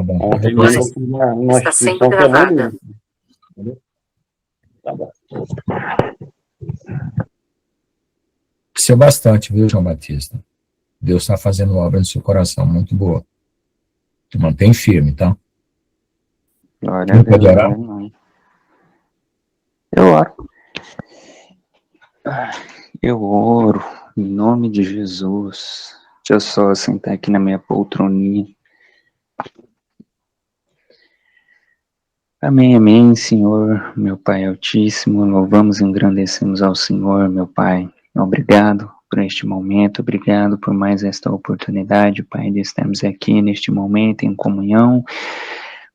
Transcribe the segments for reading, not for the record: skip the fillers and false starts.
Tá bom. Ontem mesmo eu fiz uma instituição que é anônima. Entendeu? Tá bom. Cresceu bastante, viu, João Batista? Deus está fazendo obra no seu coração, muito boa. Te mantém firme, tá? Glória a Deus. Pode orar? Eu oro. Eu oro em nome de Jesus. Deixa eu só sentar aqui na minha poltroninha. Amém, amém, Senhor, meu Pai Altíssimo. Louvamos e engrandecemos ao Senhor, meu Pai. Obrigado por este momento, obrigado por mais esta oportunidade, Pai, de estarmos aqui neste momento em comunhão,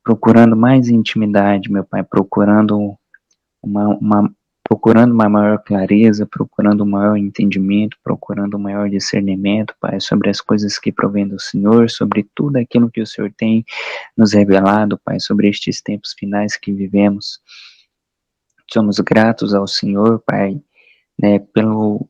procurando mais intimidade, meu Pai, procurando uma maior clareza, procurando um maior entendimento, procurando um maior discernimento, Pai, sobre as coisas que provém do Senhor, sobre tudo aquilo que o Senhor tem nos revelado, Pai, sobre estes tempos finais que vivemos. Somos gratos ao Senhor, Pai, né, pelo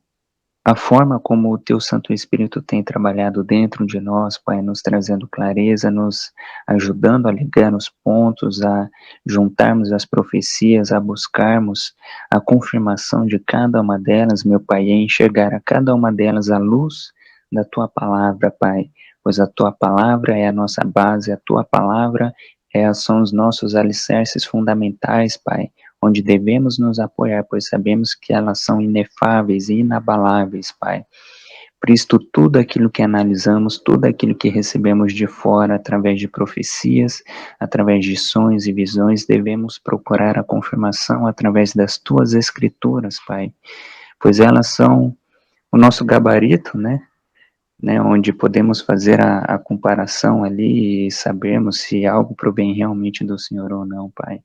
a forma como o Teu Santo Espírito tem trabalhado dentro de nós, Pai, nos trazendo clareza, nos ajudando a ligar os pontos, a juntarmos as profecias, a buscarmos a confirmação de cada uma delas, meu Pai, e a enxergar a cada uma delas à luz da Tua Palavra, Pai, pois a Tua Palavra é a nossa base, a Tua Palavra são os nossos alicerces fundamentais, Pai, onde devemos nos apoiar, pois sabemos que elas são inefáveis e inabaláveis, Pai. Por isso, tudo aquilo que analisamos, tudo aquilo que recebemos de fora, através de profecias, através de sonhos e visões, devemos procurar a confirmação através das Tuas Escrituras, Pai, pois elas são o nosso gabarito, né, onde podemos fazer a comparação ali e sabermos se algo provém realmente do Senhor ou não, Pai.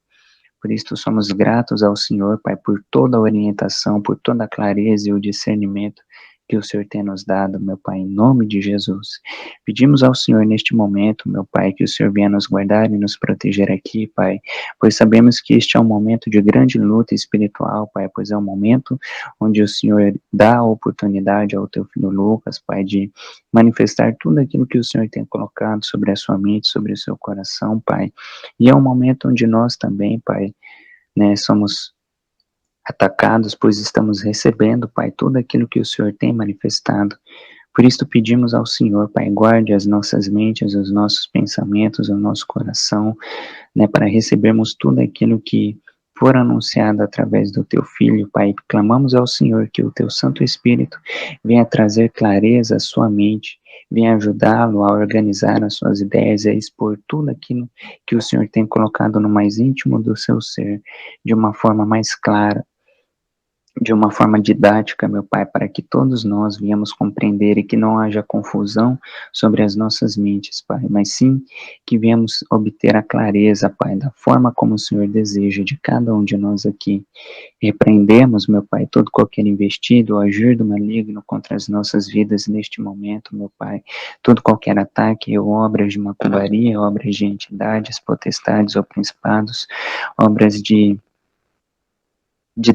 Por isso, somos gratos ao Senhor, Pai, por toda a orientação, por toda a clareza e o discernimento que o Senhor tem nos dado, meu Pai, em nome de Jesus. Pedimos ao Senhor neste momento, meu Pai, que o Senhor venha nos guardar e nos proteger aqui, Pai, pois sabemos que este é um momento de grande luta espiritual, Pai, pois é um momento onde o Senhor dá a oportunidade ao Teu Filho Lucas, Pai, de manifestar tudo aquilo que o Senhor tem colocado sobre a sua mente, sobre o seu coração, Pai. E é um momento onde nós também, Pai, né, somos atacados, pois estamos recebendo, Pai, tudo aquilo que o Senhor tem manifestado. Por isso pedimos ao Senhor, Pai, guarde as nossas mentes, os nossos pensamentos, o nosso coração, né, para recebermos tudo aquilo que for anunciado através do Teu Filho, Pai. Clamamos ao Senhor que o Teu Santo Espírito venha trazer clareza à sua mente, venha ajudá-lo a organizar as suas ideias, a expor tudo aquilo que o Senhor tem colocado no mais íntimo do seu ser, de uma forma mais clara, de uma forma didática, meu Pai, para que todos nós venhamos compreender e que não haja confusão sobre as nossas mentes, Pai, mas sim que venhamos obter a clareza, Pai, da forma como o Senhor deseja de cada um de nós aqui. Repreendemos, meu Pai, todo qualquer investido ou agir do maligno contra as nossas vidas neste momento, meu Pai. Todo qualquer ataque ou obras de macumbaria, obras de entidades, potestades ou principados, obras de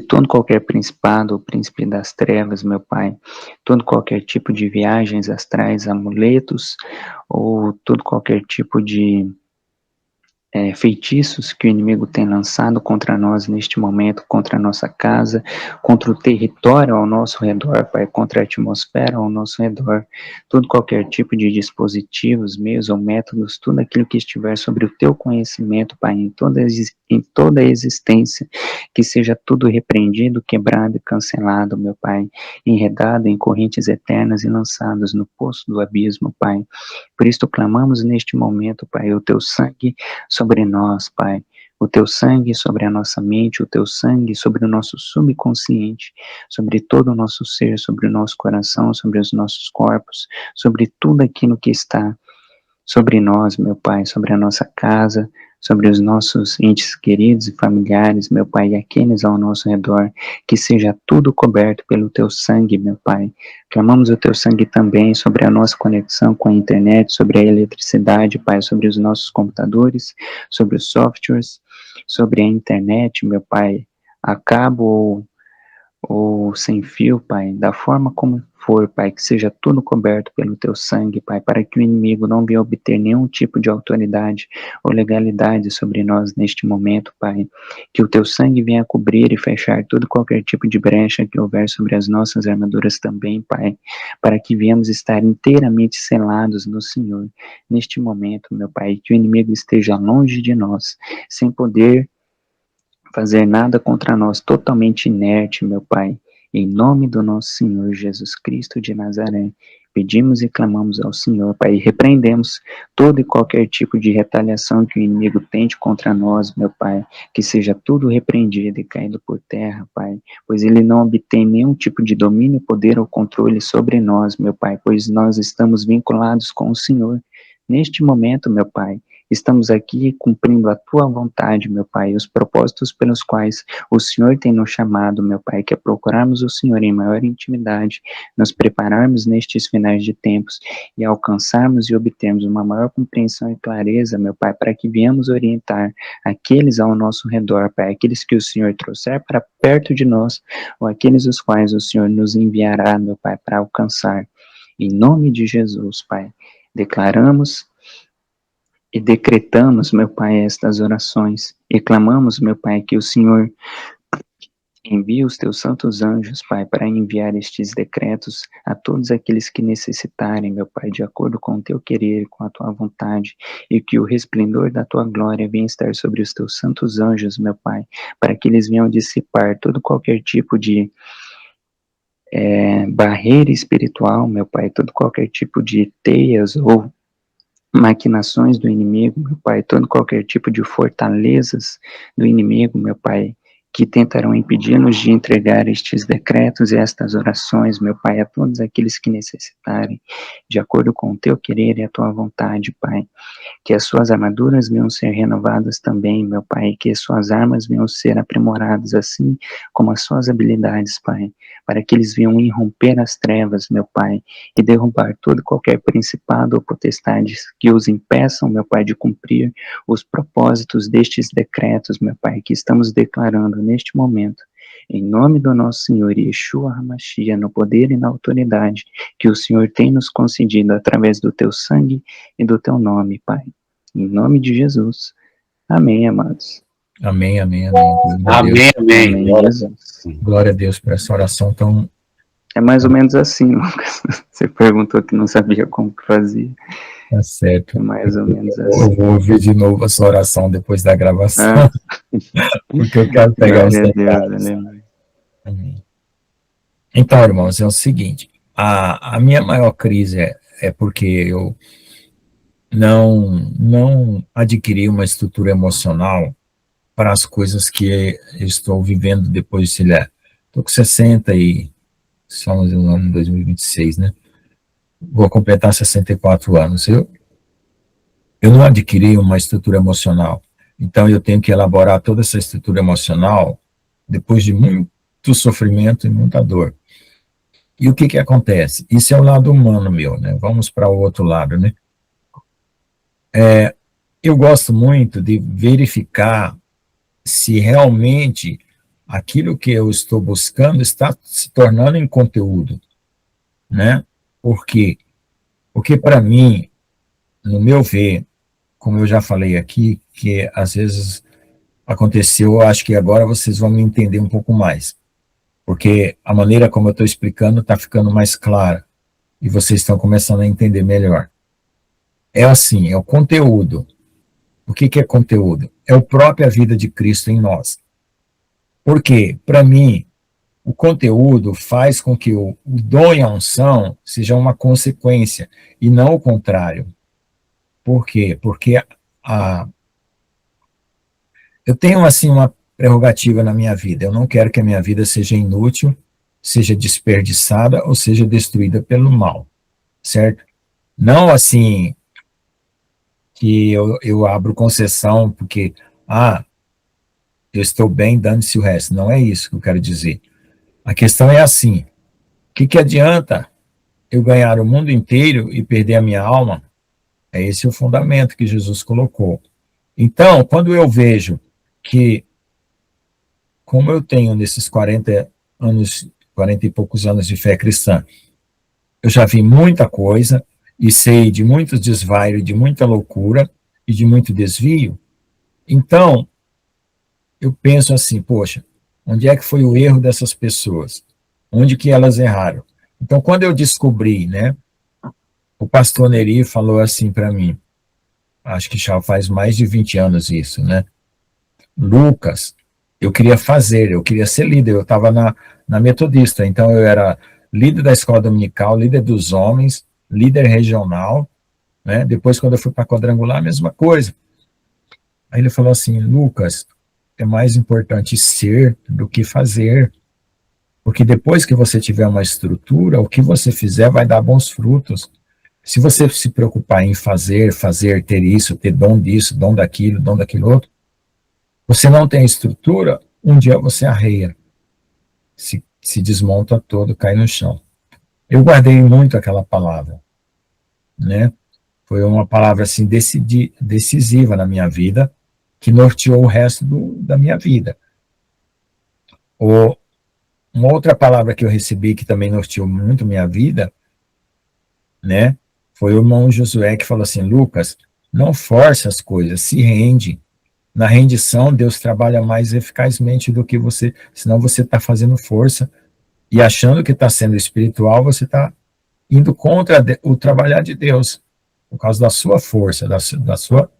todo qualquer principado ou príncipe das trevas, meu Pai, todo qualquer tipo de viagens astrais, amuletos, ou todo qualquer tipo de feitiços que o inimigo tem lançado contra nós neste momento, contra a nossa casa, contra o território ao nosso redor, Pai, contra a atmosfera ao nosso redor, todo qualquer tipo de dispositivos, meios ou métodos, tudo aquilo que estiver sobre o Teu conhecimento, Pai, em toda a existência, que seja tudo repreendido, quebrado e cancelado, meu Pai, enredado em correntes eternas e lançados no poço do abismo, Pai. Por isso clamamos neste momento, Pai, o Teu sangue sobre nós, Pai, o Teu sangue sobre a nossa mente, o Teu sangue sobre o nosso subconsciente, sobre todo o nosso ser, sobre o nosso coração, sobre os nossos corpos, sobre tudo aquilo que está sobre nós, meu Pai, sobre a nossa casa, sobre os nossos entes queridos e familiares, meu Pai, e aqueles ao nosso redor, que seja tudo coberto pelo Teu sangue, meu Pai. Clamamos o Teu sangue também sobre a nossa conexão com a internet, sobre a eletricidade, Pai, sobre os nossos computadores, sobre os softwares, sobre a internet, meu Pai, a cabo ou sem fio, Pai, da forma como for, Pai, que seja tudo coberto pelo Teu sangue, Pai, para que o inimigo não venha obter nenhum tipo de autoridade ou legalidade sobre nós neste momento, Pai. Que o Teu sangue venha cobrir e fechar todo qualquer tipo de brecha que houver sobre as nossas armaduras também, Pai, para que venhamos estar inteiramente selados no Senhor neste momento, meu Pai, que o inimigo esteja longe de nós, sem poder fazer nada contra nós, totalmente inerte, meu Pai. Em nome do nosso Senhor Jesus Cristo de Nazaré, pedimos e clamamos ao Senhor, Pai, e repreendemos todo e qualquer tipo de retaliação que o inimigo tente contra nós, meu Pai, que seja tudo repreendido e caído por terra, Pai, pois ele não obtém nenhum tipo de domínio, poder ou controle sobre nós, meu Pai, pois nós estamos vinculados com o Senhor. Neste momento, meu Pai, estamos aqui cumprindo a Tua vontade, meu Pai, os propósitos pelos quais o Senhor tem nos chamado, meu Pai, que é procurarmos o Senhor em maior intimidade, nos prepararmos nestes finais de tempos e alcançarmos e obtermos uma maior compreensão e clareza, meu Pai, para que venhamos orientar aqueles ao nosso redor, Pai, aqueles que o Senhor trouxer para perto de nós, ou aqueles os quais o Senhor nos enviará, meu Pai, para alcançar. Em nome de Jesus, Pai, declaramos e decretamos, meu Pai, estas orações, e clamamos, meu Pai, que o Senhor envie os teus santos anjos, Pai, para enviar estes decretos a todos aqueles que necessitarem, meu Pai, de acordo com o teu querer e com a tua vontade, e que o resplendor da tua glória venha estar sobre os teus santos anjos, meu Pai, para que eles venham dissipar todo qualquer tipo de barreira espiritual, meu Pai, todo qualquer tipo de teias ou maquinações do inimigo, meu Pai, todo qualquer tipo de fortalezas do inimigo, meu Pai, que tentarão impedir-nos de entregar estes decretos e estas orações, meu Pai, a todos aqueles que necessitarem, de acordo com o teu querer e a tua vontade, Pai. Que as suas armaduras venham ser renovadas também, meu Pai, que as suas armas venham ser aprimoradas, assim como as suas habilidades, Pai, para que eles venham irromper as trevas, meu Pai, e derrubar todo e qualquer principado ou potestades que os impeçam, meu Pai, de cumprir os propósitos destes decretos, meu Pai, que estamos declarando neste momento. Em nome do nosso Senhor Yeshua HaMashiach, no poder e na autoridade que o Senhor tem nos concedido através do teu sangue e do teu nome, Pai. Em nome de Jesus. Amém, amados. Amém, amém, amém. Amém, amém. Amém, Glória a Jesus. Glória a Deus por essa oração tão... É mais ou menos assim, Lucas. Você perguntou que não sabia como que fazia. Tá certo. É mais ou menos Eu assim. vou ouvir de novo a sua oração depois da gravação, porque eu quero pegar os Glória a Deus, detalhes. aleluia. Amém. Então, irmãos, é o seguinte, a minha maior crise é porque eu não adquiri uma estrutura emocional para as coisas que eu estou vivendo depois, sei lá, estou com 60 e somos no ano 2026, né? Vou completar 64 anos. Eu não adquiri uma estrutura emocional, então eu tenho que elaborar toda essa estrutura emocional depois de muito sofrimento e muita dor. E o que acontece? Isso é o lado humano meu, né? Vamos para o outro lado, né? Eu gosto muito de verificar se realmente aquilo que eu estou buscando está se tornando em conteúdo, né? Por quê? Porque para mim, no meu ver, como eu já falei aqui, que às vezes aconteceu, acho que agora vocês vão me entender um pouco mais, porque a maneira como eu estou explicando está ficando mais clara, e vocês estão começando a entender melhor. É assim, é o conteúdo. O que é conteúdo? É a própria vida de Cristo em nós. Por quê? Para mim, o conteúdo faz com que o dom e a unção seja uma consequência, e não o contrário. Por quê? Porque eu tenho assim uma prerrogativa na minha vida. Eu não quero que a minha vida seja inútil, seja desperdiçada ou seja destruída pelo mal, certo? Não assim que eu abro concessão porque, eu estou bem, dando-se o resto. Não é isso que eu quero dizer. A questão é assim, o que adianta eu ganhar o mundo inteiro e perder a minha alma? É esse o fundamento que Jesus colocou. Então, quando eu vejo que, como eu tenho nesses 40 anos, 40 e poucos anos de fé cristã. Eu já vi muita coisa e sei de muitos desvaios, de muita loucura e de muito desvio. Então, eu penso assim, poxa, onde é que foi o erro dessas pessoas? Onde que elas erraram? Então, quando eu descobri, né, o pastor Neri falou assim para mim, acho que já faz mais de 20 anos isso, né? Lucas, eu queria ser líder, eu estava na Metodista, então eu era líder da escola dominical, líder dos homens, líder regional, né? Depois, quando eu fui para quadrangular, a mesma coisa. Aí ele falou assim, Lucas, é mais importante ser do que fazer, porque depois que você tiver uma estrutura, o que você fizer vai dar bons frutos. Se você se preocupar em fazer, ter isso, ter dom disso, dom daquilo outro, você não tem estrutura, um dia você arreia, se desmonta todo, cai no chão. Eu guardei muito aquela palavra, né? Foi uma palavra assim decisiva na minha vida, que norteou o resto da minha vida. Uma outra palavra que eu recebi que também norteou muito minha vida, né? Foi o irmão Josué que falou assim, Lucas, não force as coisas, se rende. Na rendição, Deus trabalha mais eficazmente do que você, senão você está fazendo força e achando que está sendo espiritual, você está indo contra o trabalhar de Deus, por causa da sua força, da sua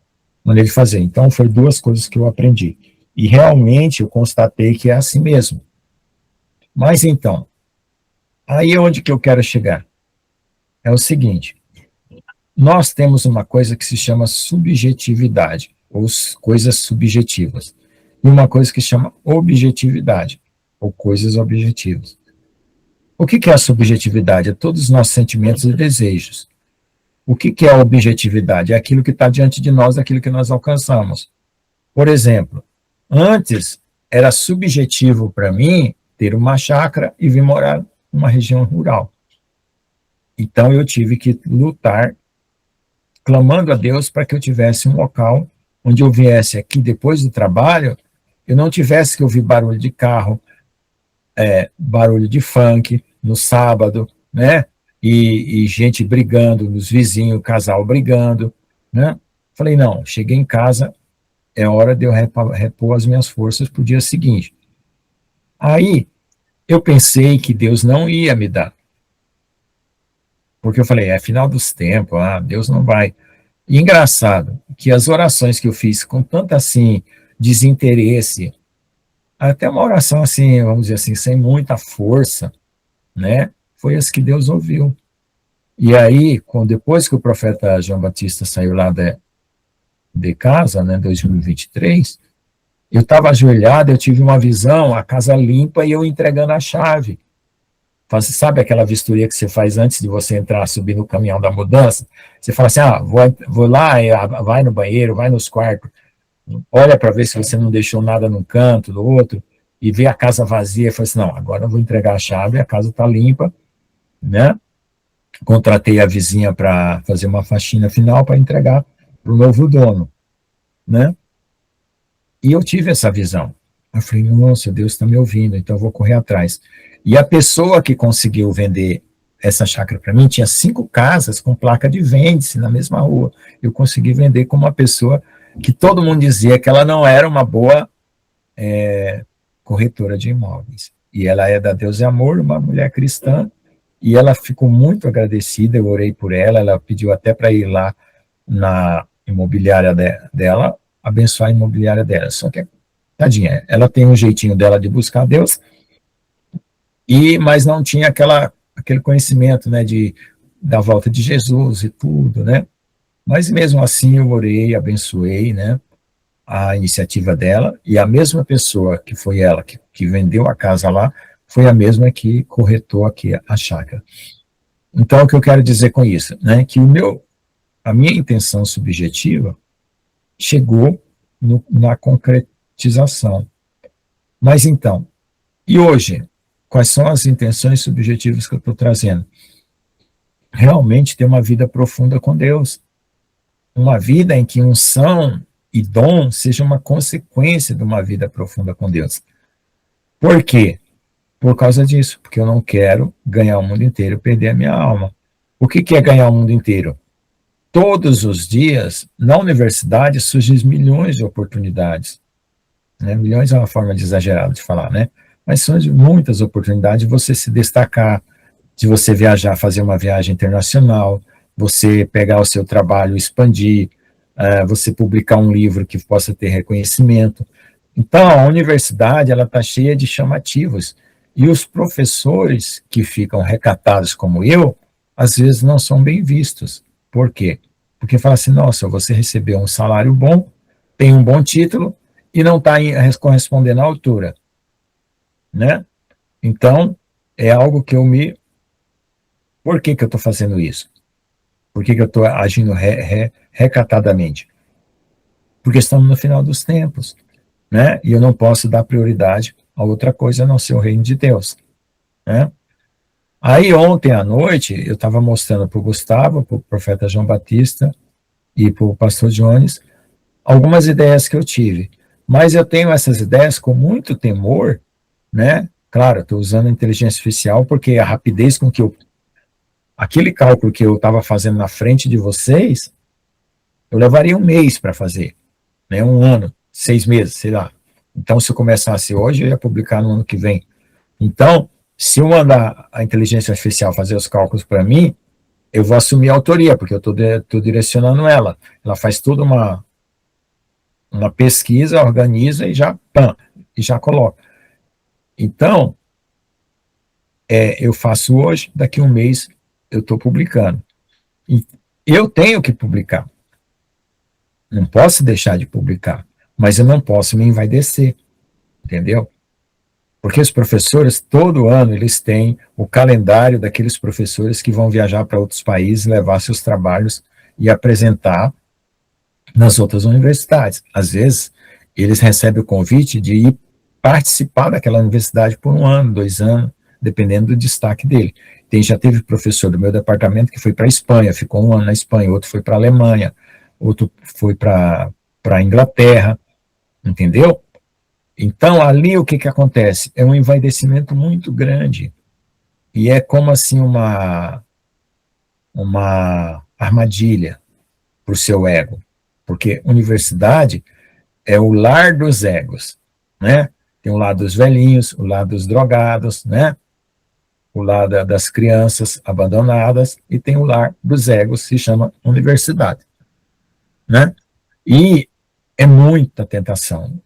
maneira de fazer. Então, foi duas coisas que eu aprendi. E realmente eu constatei que é assim mesmo. Mas então, aí é onde que eu quero chegar. É o seguinte, nós temos uma coisa que se chama subjetividade, ou coisas subjetivas, e uma coisa que se chama objetividade, ou coisas objetivas. O que é a subjetividade? É todos os nossos sentimentos e desejos. O que é a objetividade? É aquilo que está diante de nós, aquilo que nós alcançamos. Por exemplo, antes era subjetivo para mim ter uma chácara e vir morar numa região rural. Então eu tive que lutar, clamando a Deus para que eu tivesse um local onde eu viesse aqui depois do trabalho, eu não tivesse que ouvir barulho de carro, barulho de funk no sábado, né? E gente brigando, nos vizinhos, casal brigando, né? Falei, não, cheguei em casa, é hora de eu repor as minhas forças para o dia seguinte. Aí, eu pensei que Deus não ia me dar. Porque eu falei, é final dos tempos, Deus não vai. E engraçado, que as orações que eu fiz com tanto assim, desinteresse, até uma oração assim, vamos dizer assim, sem muita força, né? Foi as que Deus ouviu. E aí, depois que o profeta João Batista saiu lá de casa, né, 2023, eu estava ajoelhado, eu tive uma visão, a casa limpa e eu entregando a chave. Sabe aquela vistoria que você faz antes de você entrar, subir no caminhão da mudança? Você fala assim, vou lá, vai no banheiro, vai nos quartos, olha para ver se você não deixou nada num canto, do outro, e vê a casa vazia, e fala assim, não, agora eu vou entregar a chave, a casa está limpa, né? Contratei a vizinha para fazer uma faxina final para entregar para o novo dono, né? E eu tive essa visão. Eu falei, nossa, Deus está me ouvindo, então eu vou correr atrás. E a pessoa que conseguiu vender essa chácara para mim tinha 5 casas com placa de vende-se na mesma rua. Eu consegui vender com uma pessoa que todo mundo dizia que ela não era uma boa corretora de imóveis. E ela é da Deus e Amor, uma mulher cristã, e ela ficou muito agradecida, eu orei por ela, ela pediu até para ir lá na imobiliária dela, abençoar a imobiliária dela. Só que, tadinha, ela tem um jeitinho dela de buscar Deus, mas não tinha aquele conhecimento, né, da volta de Jesus e tudo, né? Mas mesmo assim eu orei, abençoei, né, a iniciativa dela, e a mesma pessoa que foi ela que vendeu a casa lá, foi a mesma que corretou aqui a chácara. Então, o que eu quero dizer com isso, né, que a minha intenção subjetiva chegou na concretização. Mas então, e hoje, quais são as intenções subjetivas que eu estou trazendo? Realmente ter uma vida profunda com Deus. Uma vida em que unção e dom seja uma consequência de uma vida profunda com Deus. Por quê? por causa disso, porque eu não quero ganhar o mundo inteiro e perder a minha alma. O que é ganhar o mundo inteiro? Todos os dias, na universidade, surgem milhões de oportunidades. Né? Milhões é uma forma de exagerada de falar, né? Mas são muitas oportunidades de você se destacar, de você viajar, fazer uma viagem internacional, você pegar o seu trabalho, expandir, você publicar um livro que possa ter reconhecimento. Então, a universidade ela está cheia de chamativos, e os professores que ficam recatados como eu, às vezes não são bem vistos. Por quê? Porque fala assim, nossa, você recebeu um salário bom, tem um bom título, e não está correspondendo à altura, né? Então, é algo que eu me... Por que eu estou fazendo isso? Por que eu estou agindo recatadamente? Porque estamos no final dos tempos, né? E eu não posso dar prioridade a outra coisa a não ser o reino de Deus, né? Aí ontem à noite eu estava mostrando para o Gustavo, para o profeta João Batista e para o pastor Jones algumas ideias que eu tive, mas eu tenho essas ideias com muito temor, né? Claro, estou usando a inteligência artificial porque a rapidez com que aquele cálculo que eu estava fazendo na frente de vocês, eu levaria um mês para fazer, né? Um ano, 6 meses, sei lá. Então, se eu começasse hoje, eu ia publicar no ano que vem. Então, se eu mandar a inteligência artificial fazer os cálculos para mim, eu vou assumir a autoria, porque eu estou direcionando ela. Ela faz toda uma pesquisa, organiza e já, e já coloca. Então, eu faço hoje, daqui a um mês eu estou publicando. E eu tenho que publicar. Não posso deixar de publicar, mas eu não posso me envaidecer, entendeu? Porque os professores, todo ano, eles têm o calendário daqueles professores que vão viajar para outros países, levar seus trabalhos e apresentar nas outras universidades. Às vezes, eles recebem o convite de ir participar daquela universidade por 1 ano, 2 anos, dependendo do destaque dele. Já teve professor do meu departamento que foi para a Espanha, ficou 1 ano na Espanha, outro foi para a Alemanha, outro foi para a Inglaterra, entendeu? Então, ali o que acontece? É um envaidecimento muito grande, e é como assim uma armadilha para o seu ego, porque universidade é o lar dos egos, né? Tem o lado dos velhinhos, o lado dos drogados, né? O lado das crianças abandonadas, e tem o lar dos egos, se chama universidade, né? E é muita tentação.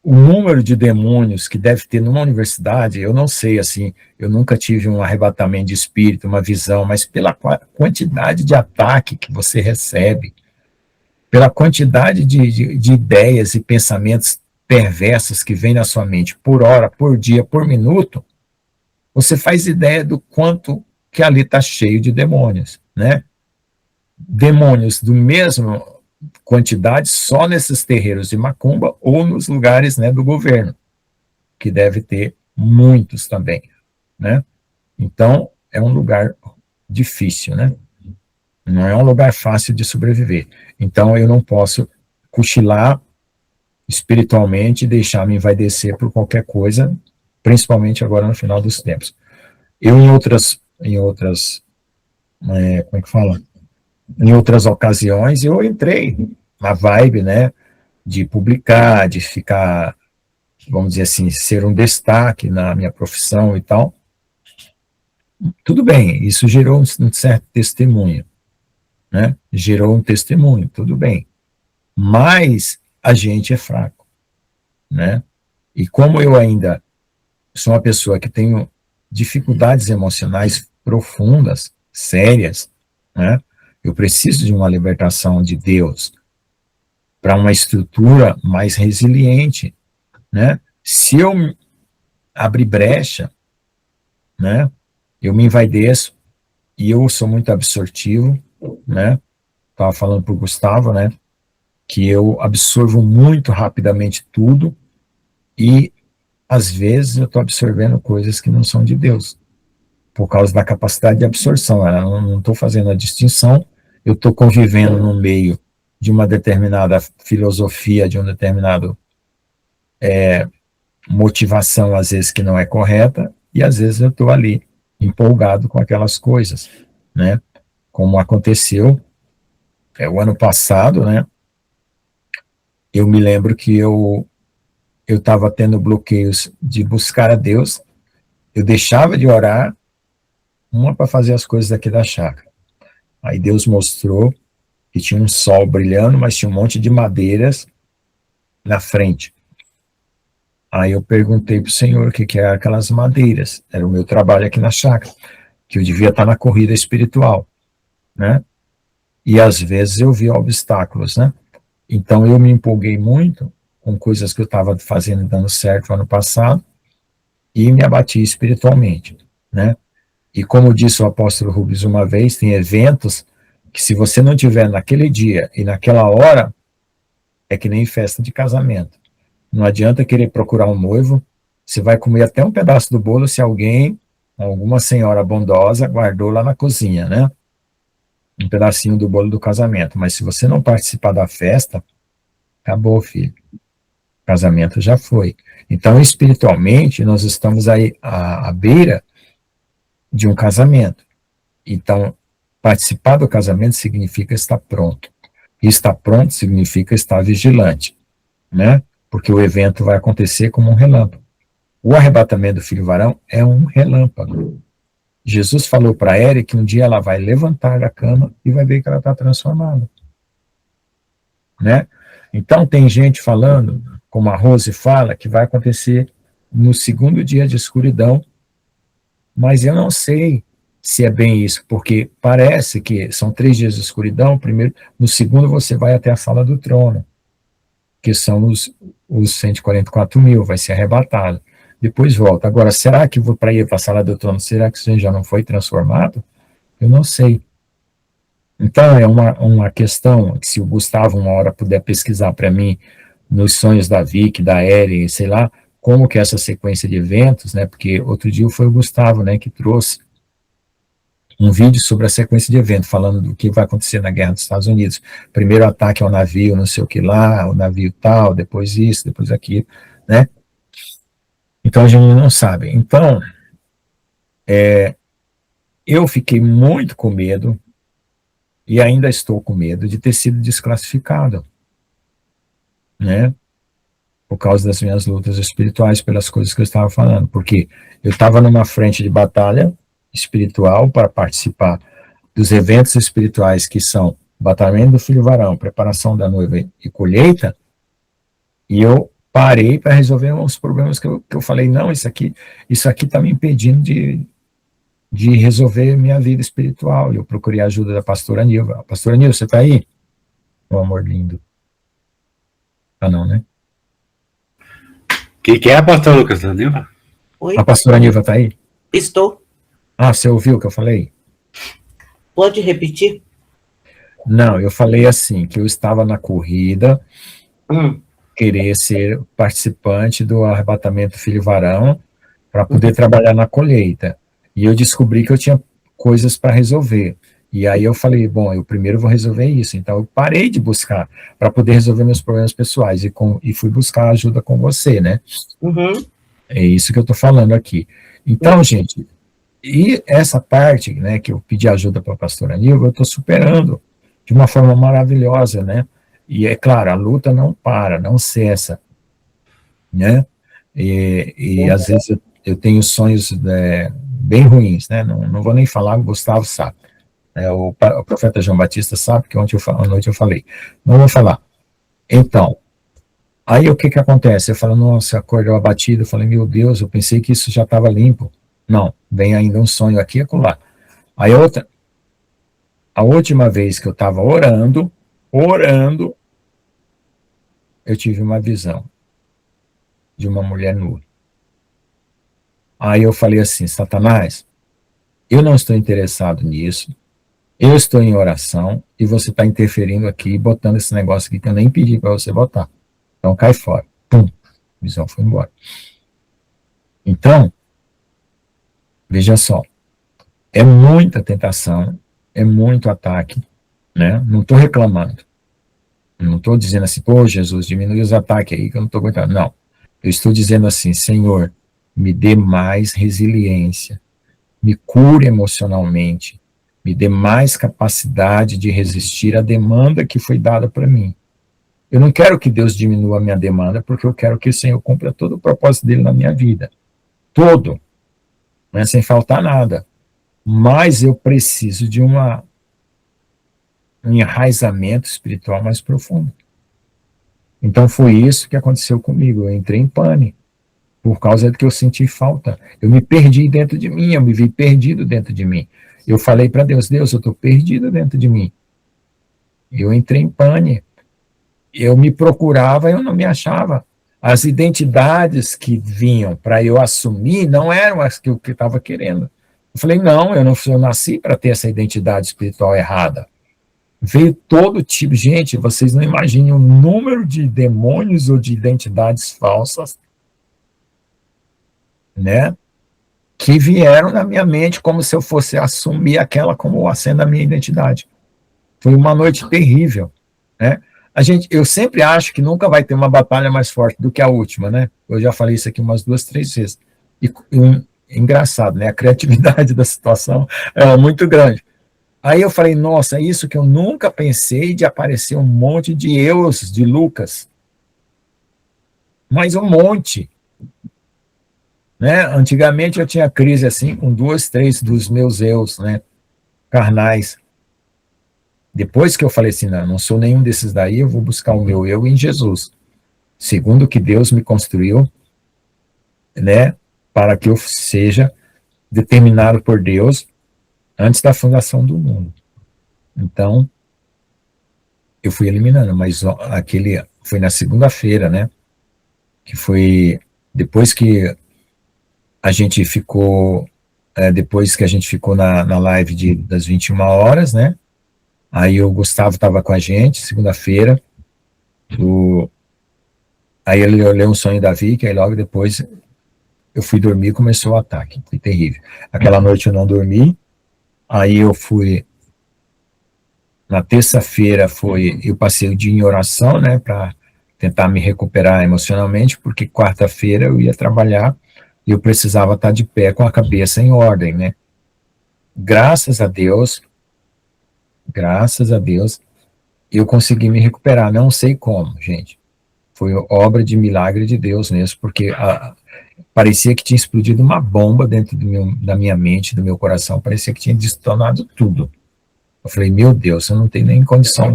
O número de demônios que deve ter numa universidade, eu não sei, assim, eu nunca tive um arrebatamento de espírito, uma visão, mas pela quantidade de ataque que você recebe, pela quantidade de ideias e pensamentos perversos que vêm na sua mente por hora, por dia, por minuto, você faz ideia do quanto que ali está cheio de demônios, né? Demônios do mesmo quantidade só nesses terreiros de macumba ou nos lugares, né, do governo, que deve ter muitos também, né? Então, é um lugar difícil, né? Não é um lugar fácil de sobreviver. Então, eu não posso cochilar espiritualmente e deixar me envaidecer por qualquer coisa, principalmente agora no final dos tempos. Eu, em outras como é que fala? Em outras ocasiões, eu entrei na vibe, né, de publicar, de ficar, vamos dizer assim, ser um destaque na minha profissão e tal. Tudo bem, isso gerou um certo testemunho, né? Gerou um testemunho, tudo bem. Mas a gente é fraco, né? E como eu ainda sou uma pessoa que tenho dificuldades emocionais profundas, sérias, né? Eu preciso de uma libertação de Deus para uma estrutura mais resiliente, né? Se eu abrir brecha, né? Eu me envaideço, e eu sou muito absortivo, né? Estava falando para o Gustavo, né? Que eu absorvo muito rapidamente tudo, e às vezes eu estou absorvendo coisas que não são de Deus, por causa da capacidade de absorção. Eu não estou fazendo a distinção, eu estou convivendo no meio de uma determinada filosofia, de um determinado motivação, às vezes, que não é correta, e às vezes eu estou ali empolgado com aquelas coisas, né? Como aconteceu o ano passado, né? Eu me lembro que eu estava tendo bloqueios de buscar a Deus, eu deixava de orar, para fazer as coisas aqui da chácara. Aí Deus mostrou que tinha um sol brilhando, mas tinha um monte de madeiras na frente. Aí eu perguntei para o Senhor o que eram aquelas madeiras. Era o meu trabalho aqui na chácara, que eu devia estar na corrida espiritual, né? E às vezes eu via obstáculos, né? Então eu me empolguei muito com coisas que eu estava fazendo e dando certo ano passado e me abati espiritualmente, né? E como disse o apóstolo Rubens uma vez, tem eventos que se você não tiver naquele dia e naquela hora, é que nem festa de casamento. Não adianta querer procurar um noivo, você vai comer até um pedaço do bolo se alguma senhora bondosa, guardou lá na cozinha, né? Um pedacinho do bolo do casamento. Mas se você não participar da festa, acabou, filho. O casamento já foi. Então, espiritualmente, nós estamos aí à beira de um casamento. Então, participar do casamento significa estar pronto. E estar pronto significa estar vigilante, né? Porque o evento vai acontecer como um relâmpago. O arrebatamento do filho varão é um relâmpago. Jesus falou para Eri que um dia ela vai levantar da cama e vai ver que ela está transformada, né? Então, tem gente falando, como a Rose fala, que vai acontecer no segundo dia de escuridão, mas eu não sei se é bem isso, porque parece que são 3 dias de escuridão, primeiro, no segundo você vai até a sala do trono, que são os 144 mil, vai ser arrebatado, depois volta. Agora, será que vou para ir para a sala do trono, será que você já não foi transformado? Eu não sei. Então, é uma questão que se o Gustavo uma hora puder pesquisar para mim, nos sonhos da Vicky, da Eri, sei lá, como que é essa sequência de eventos, né, porque outro dia foi o Gustavo, né, que trouxe um vídeo sobre a sequência de eventos, falando do que vai acontecer na guerra dos Estados Unidos. Primeiro ataque ao navio, não sei o que lá, o navio tal, depois isso, depois aquilo, né? Então a gente não sabe. Então, eu fiquei muito com medo, e ainda estou com medo de ter sido desclassificado, né? Por causa das minhas lutas espirituais, pelas coisas que eu estava falando, porque eu estava numa frente de batalha espiritual para participar dos eventos espirituais que são batalhamento do filho varão, preparação da noiva e colheita, e eu parei para resolver uns problemas que eu falei, não, isso aqui está me impedindo de resolver minha vida espiritual. Eu procurei a ajuda da pastora Nilva. Pastora Nilva, você está aí? Meu amor lindo. Tá não, né? Que é a pastora Lucas, Nilva? Oi? A pastora Nilva está aí? Estou. Ah, você ouviu o que eu falei? Pode repetir? Não, eu falei assim, que eu estava na corrida, querer ser participante do arrebatamento filho varão, para poder trabalhar na colheita. E eu descobri que eu tinha coisas para resolver. E aí eu falei, bom, eu primeiro vou resolver isso. Então eu parei de buscar para poder resolver meus problemas pessoais e fui buscar ajuda com você, né? Uhum. É isso que eu estou falando aqui. Então, gente, e essa parte, né, que eu pedi ajuda para a pastora Nilva, eu estou superando de uma forma maravilhosa, né? E é claro, a luta não para, não cessa, né? E às vezes eu tenho sonhos bem ruins, né? Não vou nem falar, o Gustavo sabe. O profeta João Batista sabe, que à noite eu falei. Não vou falar. Então, aí o que acontece? Eu falo, nossa, acordou abatido, eu falei, meu Deus, eu pensei que isso já estava limpo. Não, vem ainda um sonho aqui e acolá. Aí a última vez que eu estava orando, eu tive uma visão de uma mulher nua. Aí eu falei assim, Satanás, eu não estou interessado nisso, eu estou em oração e você está interferindo aqui, botando esse negócio aqui que eu nem pedi para você botar. Então cai fora. Pum, a visão foi embora. Então, veja só, é muita tentação, é muito ataque, né? Não estou reclamando. Não estou dizendo assim, pô, Jesus, diminui os ataques aí que eu não estou aguentando. Não. Eu estou dizendo assim, Senhor, me dê mais resiliência, me cure emocionalmente, me dê mais capacidade de resistir à demanda que foi dada para mim. Eu não quero que Deus diminua a minha demanda, porque eu quero que o Senhor cumpra todo o propósito dele na minha vida. Todo. Né, sem faltar nada. Mas eu preciso de um enraizamento espiritual mais profundo. Então foi isso que aconteceu comigo. Eu entrei em pânico, por causa de que eu senti falta. Eu me perdi dentro de mim, eu me vi perdido dentro de mim. Eu falei para Deus, Deus, eu estou perdido dentro de mim. Eu entrei em pânico. Eu me procurava, eu não me achava. As identidades que vinham para eu assumir não eram as que eu estava querendo. Eu falei, não, eu nasci para ter essa identidade espiritual errada. Veio todo tipo, gente, vocês não imaginem o número de demônios ou de identidades falsas, né, que vieram na minha mente como se eu fosse assumir aquela como sendo a minha identidade. Foi uma noite terrível, né? Eu sempre acho que nunca vai ter uma batalha mais forte do que a última, né? Eu já falei isso aqui umas 2, 3 vezes. Engraçado, né? A criatividade da situação é muito grande. Aí eu falei, nossa, é isso que eu nunca pensei, de aparecer um monte de eus de Lucas. Mas um monte. Né? Antigamente eu tinha crise assim, com 2, 3 dos meus eus, né? Carnais. Depois que eu falei assim, não sou nenhum desses daí, eu vou buscar o meu eu em Jesus. Segundo que Deus me construiu, né, para que eu seja determinado por Deus antes da fundação do mundo. Então, eu fui eliminando, mas aquele foi na segunda-feira, né, que foi depois que a gente ficou, na live das 21 horas, né, aí o Gustavo estava com a gente, segunda-feira, aí ele leu um sonho da Vicky, aí logo depois eu fui dormir e começou o ataque, foi terrível. Aquela noite eu não dormi, aí eu fui, na terça-feira eu passei o dia em oração, né, para tentar me recuperar emocionalmente, porque quarta-feira eu ia trabalhar e eu precisava estar de pé com a cabeça em ordem, né. Graças a Deus, eu consegui me recuperar, não sei como, gente. Foi obra de milagre de Deus mesmo, porque parecia que tinha explodido uma bomba dentro da minha mente, do meu coração, parecia que tinha detonado tudo. Eu falei, meu Deus, eu não tenho nem condição.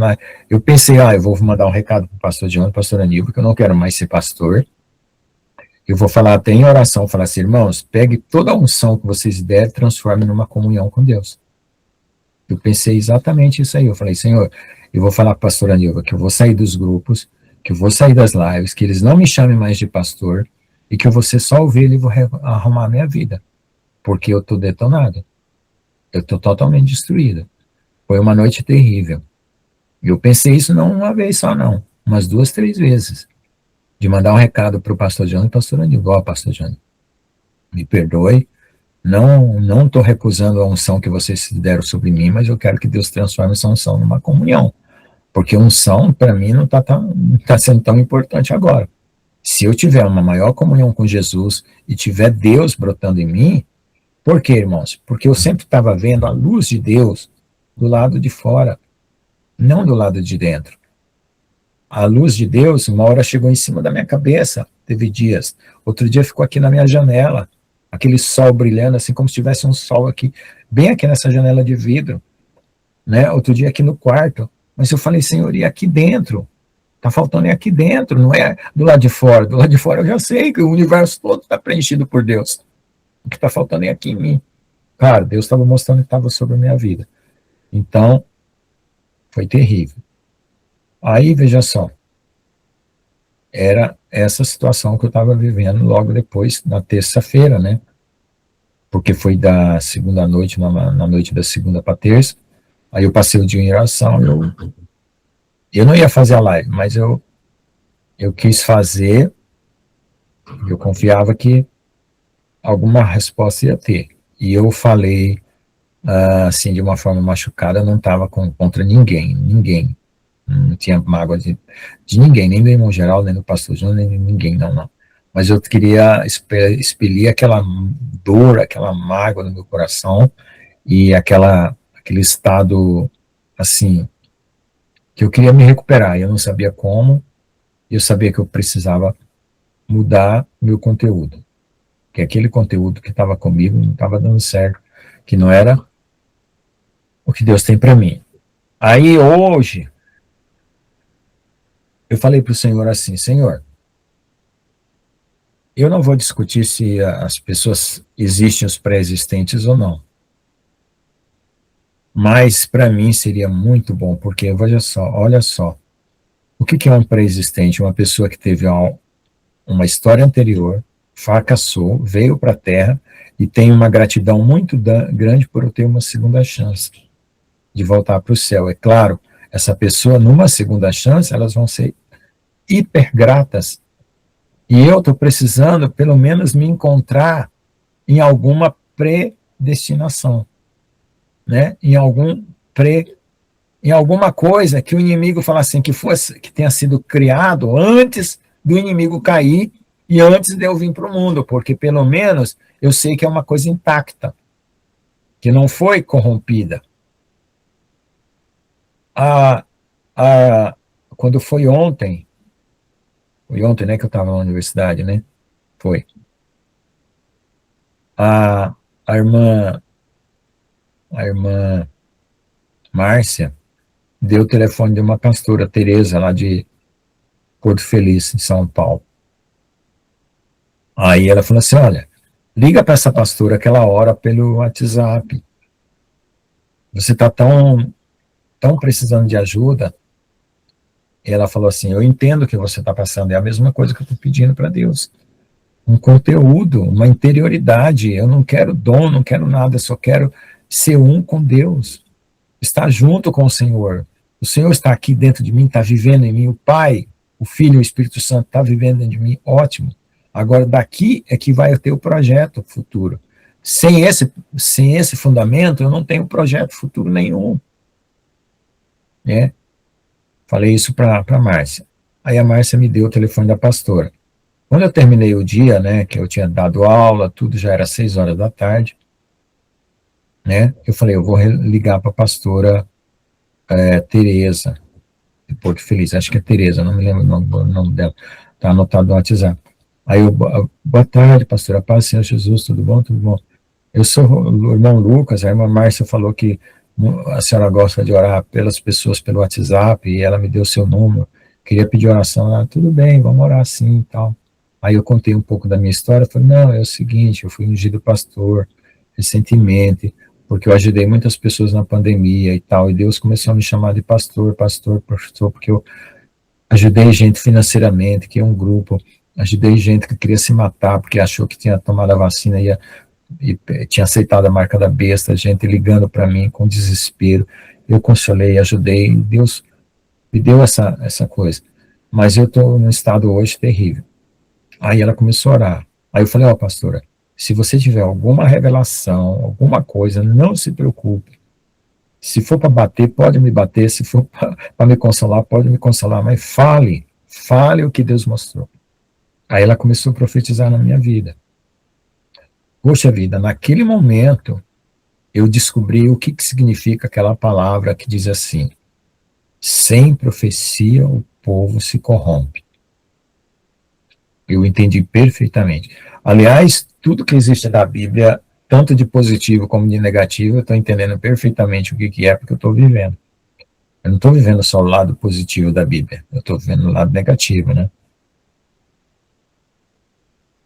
Eu pensei, eu vou mandar um recado para o pastor John, pastor Aníbal, que eu não quero mais ser pastor. Eu vou falar até em oração, falar assim, irmãos, pegue toda a unção que vocês derem e transforme numa comunhão com Deus. Eu pensei exatamente isso aí. Eu falei, Senhor, eu vou falar para o pastor Aníbal que eu vou sair dos grupos, que eu vou sair das lives, que eles não me chamem mais de pastor, e que eu vou ser só ovelha e vou arrumar a minha vida, porque eu estou detonado, eu estou totalmente destruído. Foi uma noite terrível. E eu pensei isso não uma vez só, não, umas 2, 3 vezes, de mandar um recado para o pastor Johnny e pastor Aníbal, pastor Johnny, me perdoe, não estou recusando a unção que vocês deram sobre mim, mas eu quero que Deus transforme essa unção numa comunhão, porque unção, para mim, não está sendo tão importante agora. Se eu tiver uma maior comunhão com Jesus e tiver Deus brotando em mim, por quê, irmãos? Porque eu sempre estava vendo a luz de Deus do lado de fora, não do lado de dentro. A luz de Deus, uma hora chegou em cima da minha cabeça, teve dias. Outro dia ficou aqui na minha janela, aquele sol brilhando, assim como se tivesse um sol aqui, bem aqui nessa janela de vidro, né? Outro dia aqui no quarto. Mas eu falei, Senhor, e aqui dentro? Está faltando aqui dentro, não é do lado de fora. Do lado de fora eu já sei que o universo todo está preenchido por Deus. O que está faltando é aqui em mim. Cara, Deus estava mostrando que estava sobre a minha vida. Então, foi terrível. Aí, veja só, era essa situação que eu estava vivendo logo depois, na terça-feira, né? Porque foi da segunda noite, na noite da segunda para terça. Aí eu passei o dia em oração, eu não ia fazer a live, mas eu quis fazer, eu confiava que alguma resposta ia ter. E eu falei, assim, de uma forma machucada, eu não estava contra ninguém, não tinha mágoa de ninguém, nem do irmão geral, nem do pastor João, nem de ninguém, não. mas eu queria expelir aquela dor, aquela mágoa no meu coração e aquele estado, assim, que eu queria me recuperar. Eu não sabia como, eu sabia que eu precisava mudar o meu conteúdo, que aquele conteúdo que estava comigo não estava dando certo, que não era o que Deus tem para mim. Aí hoje, eu falei para o Senhor assim, Senhor, eu não vou discutir se as pessoas existem os pré-existentes ou não, mas para mim seria muito bom, porque olha só, o que é um pré-existente? Uma pessoa que teve uma história anterior, fracassou, veio para a Terra e tem uma gratidão muito grande por eu ter uma segunda chance de voltar para o céu. É claro, essa pessoa, numa segunda chance, elas vão ser hiper gratas. E eu estou precisando, pelo menos, me encontrar em alguma predestinação, né? Em alguma coisa que o inimigo fala assim, que tenha sido criado antes do inimigo cair e antes de eu vir para o mundo, porque pelo menos eu sei que é uma coisa intacta, que não foi corrompida. Quando foi ontem, né, que eu estava na universidade, né? Foi. A irmã Márcia deu o telefone de uma pastora, Tereza, lá de Porto Feliz, em São Paulo. Aí ela falou assim, olha, liga para essa pastora que ela ora pelo WhatsApp. Você está tão precisando de ajuda. E ela falou assim, eu entendo o que você está passando, é a mesma coisa que eu estou pedindo para Deus. Um conteúdo, uma interioridade. Eu não quero dom, não quero nada, só quero ser um com Deus. Estar junto com o Senhor. O Senhor está aqui dentro de mim, está vivendo em mim. O Pai, o Filho e o Espírito Santo está vivendo dentro de mim. Ótimo. Agora, daqui é que vai ter o projeto futuro. Sem esse fundamento, eu não tenho projeto futuro nenhum. Né? Falei isso para a Márcia. Aí a Márcia me deu o telefone da pastora. Quando eu terminei o dia, né, que eu tinha dado aula, tudo já era 6 horas da tarde, né, eu falei, eu vou ligar para a pastora Tereza, de Porto Feliz, acho que é Tereza, não me lembro o nome dela, está anotado no WhatsApp. Aí eu, boa tarde, pastora, paz, Senhor Jesus, tudo bom? Tudo bom. Eu sou o irmão Lucas, a irmã Márcia falou que a senhora gosta de orar pelas pessoas pelo WhatsApp, e ela me deu o seu número, queria pedir oração, tudo bem, vamos orar sim e tal. Aí eu contei um pouco da minha história, falei, não, é o seguinte, eu fui ungido pastor recentemente, porque eu ajudei muitas pessoas na pandemia e tal, e Deus começou a me chamar de pastor, porque eu ajudei gente financeiramente, que é um grupo, ajudei gente que queria se matar, porque achou que tinha tomado a vacina e tinha aceitado a marca da besta, gente ligando para mim com desespero, eu consolei, ajudei, Deus me deu essa coisa, mas eu estou num estado hoje terrível. Aí ela começou a orar. Aí eu falei, pastora, se você tiver alguma revelação, alguma coisa, não se preocupe. Se for para bater, pode me bater. Se for para me consolar, pode me consolar. Mas fale o que Deus mostrou. Aí ela começou a profetizar na minha vida. Poxa vida, naquele momento, eu descobri o que significa aquela palavra que diz assim, sem profecia o povo se corrompe. Eu entendi perfeitamente. Aliás, tudo que existe na Bíblia, tanto de positivo como de negativo, eu estou entendendo perfeitamente o que é, porque eu estou vivendo. Eu não estou vivendo só o lado positivo da Bíblia, eu estou vivendo o lado negativo, né?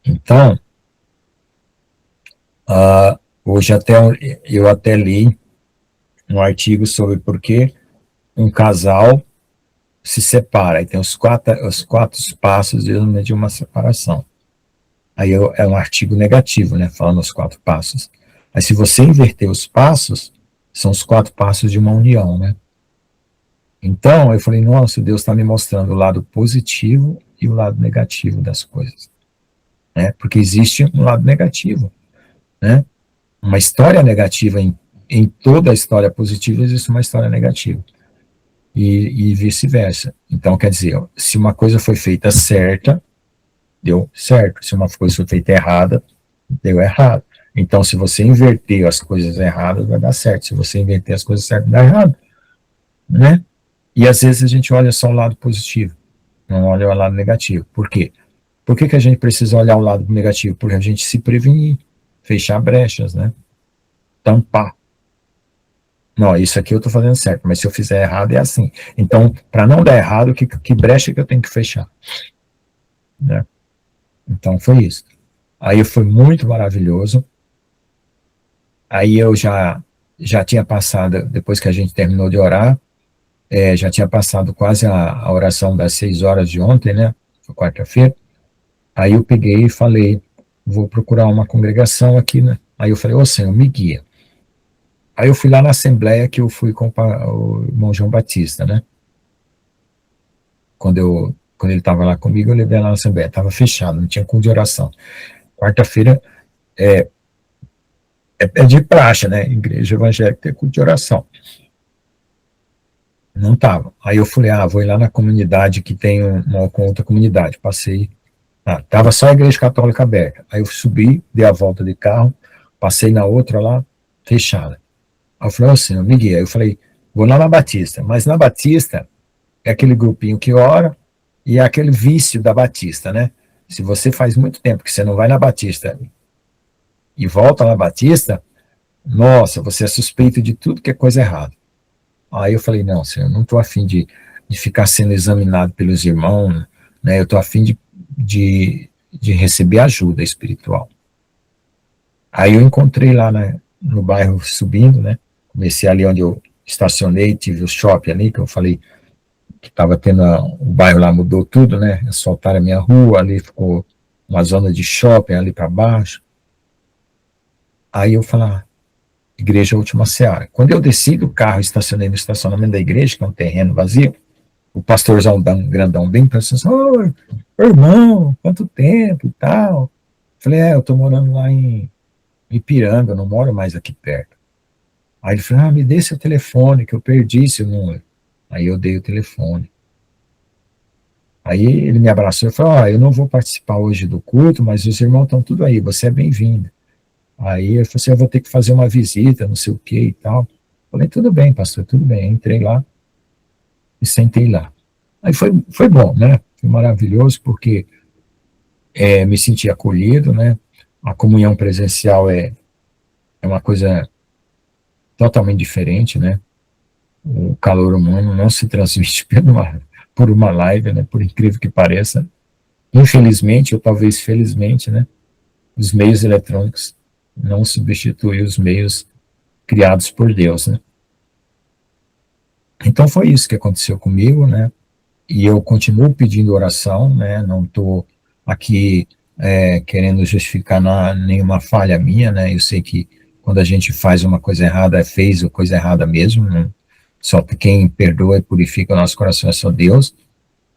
Então, hoje eu até li um artigo sobre por que um casal se separa, e tem os quatro passos de uma separação. Aí é um artigo negativo, né, falando os 4 passos. Mas se você inverter os passos, são os 4 passos de uma união, né? Então, eu falei, nossa, Deus está me mostrando o lado positivo e o lado negativo das coisas. Né? Porque existe um lado negativo, né? Uma história negativa, em toda a história positiva, existe uma história negativa. E vice-versa. Então, quer dizer, se uma coisa foi feita certa, deu certo. Se uma coisa foi feita errada, deu errado. Então, se você inverter as coisas erradas, vai dar certo. Se você inverter as coisas certas, dá errado, né? E às vezes a gente olha só o lado positivo, não olha o lado negativo. Por quê? Por que a gente precisa olhar o lado negativo? Porque a gente se prevenir, fechar brechas, né? Tampar. Não, isso aqui eu estou fazendo certo, mas se eu fizer errado é assim. Então, para não dar errado, que brecha que eu tenho que fechar? Né? Então, foi isso. Aí foi muito maravilhoso. Aí eu já tinha passado, depois que a gente terminou de orar, já tinha passado quase a oração das 6 horas de ontem, né? Foi quarta-feira. Aí eu peguei e falei, vou procurar uma congregação aqui, né? Aí eu falei, ô Senhor, me guia. Aí eu fui lá na Assembleia que eu fui com o irmão João Batista, né? Quando ele estava lá comigo, eu levei lá na Assembleia. Estava fechado, não tinha culto de oração. Quarta-feira é de praxe, né? Igreja evangélica tem culto de oração. Não estava. Aí eu falei, vou ir lá na comunidade que tem uma com outra comunidade. Passei, estava só a igreja católica aberta. Aí eu subi, dei a volta de carro, passei na outra lá, fechada. Aí eu falei, Senhor, me guia. Aí eu falei, vou lá na Batista. Mas na Batista é aquele grupinho que ora e é aquele vício da Batista, né? Se você faz muito tempo que você não vai na Batista e volta na Batista, nossa, você é suspeito de tudo que é coisa errada. Aí eu falei, não, Senhor, não estou afim de ficar sendo examinado pelos irmãos, né? Eu estou afim de receber ajuda espiritual. Aí eu encontrei lá, né, no bairro subindo, né? Comecei ali onde eu estacionei, tive o shopping ali, que eu falei que estava tendo, o bairro lá mudou tudo, né? Asfaltaram a minha rua, ali ficou uma zona de shopping ali para baixo. Aí eu falei, Igreja Última Seara. Quando eu desci do carro, estacionei no estacionamento da igreja, que é um terreno vazio, o pastorzão grandão bem pensando assim, oi, irmão, quanto tempo e tal. Falei, eu estou morando lá em Ipiranga, eu não moro mais aqui perto. Aí ele falou, me dê seu telefone, que eu perdi seu número. Aí eu dei o telefone. Aí ele me abraçou e falou, eu não vou participar hoje do culto, mas os irmãos estão tudo aí, você é bem-vindo. Aí ele falou assim, eu vou ter que fazer uma visita, não sei o que e tal. Falei, tudo bem, pastor, tudo bem. Entrei lá e sentei lá. Aí foi bom, né? Foi maravilhoso, porque me senti acolhido, né? A comunhão presencial é uma coisa totalmente diferente, né? O calor humano não se transmite por uma live, né? Por incrível que pareça. Infelizmente, ou talvez felizmente, né? Os meios eletrônicos não substituem os meios criados por Deus, né? Então foi isso que aconteceu comigo, né? E eu continuo pedindo oração, né? Não estou aqui querendo justificar nenhuma falha minha, né? Eu sei que quando a gente faz uma coisa errada, fez a coisa errada mesmo, né? Só quem perdoa e purifica o nosso coração é só Deus,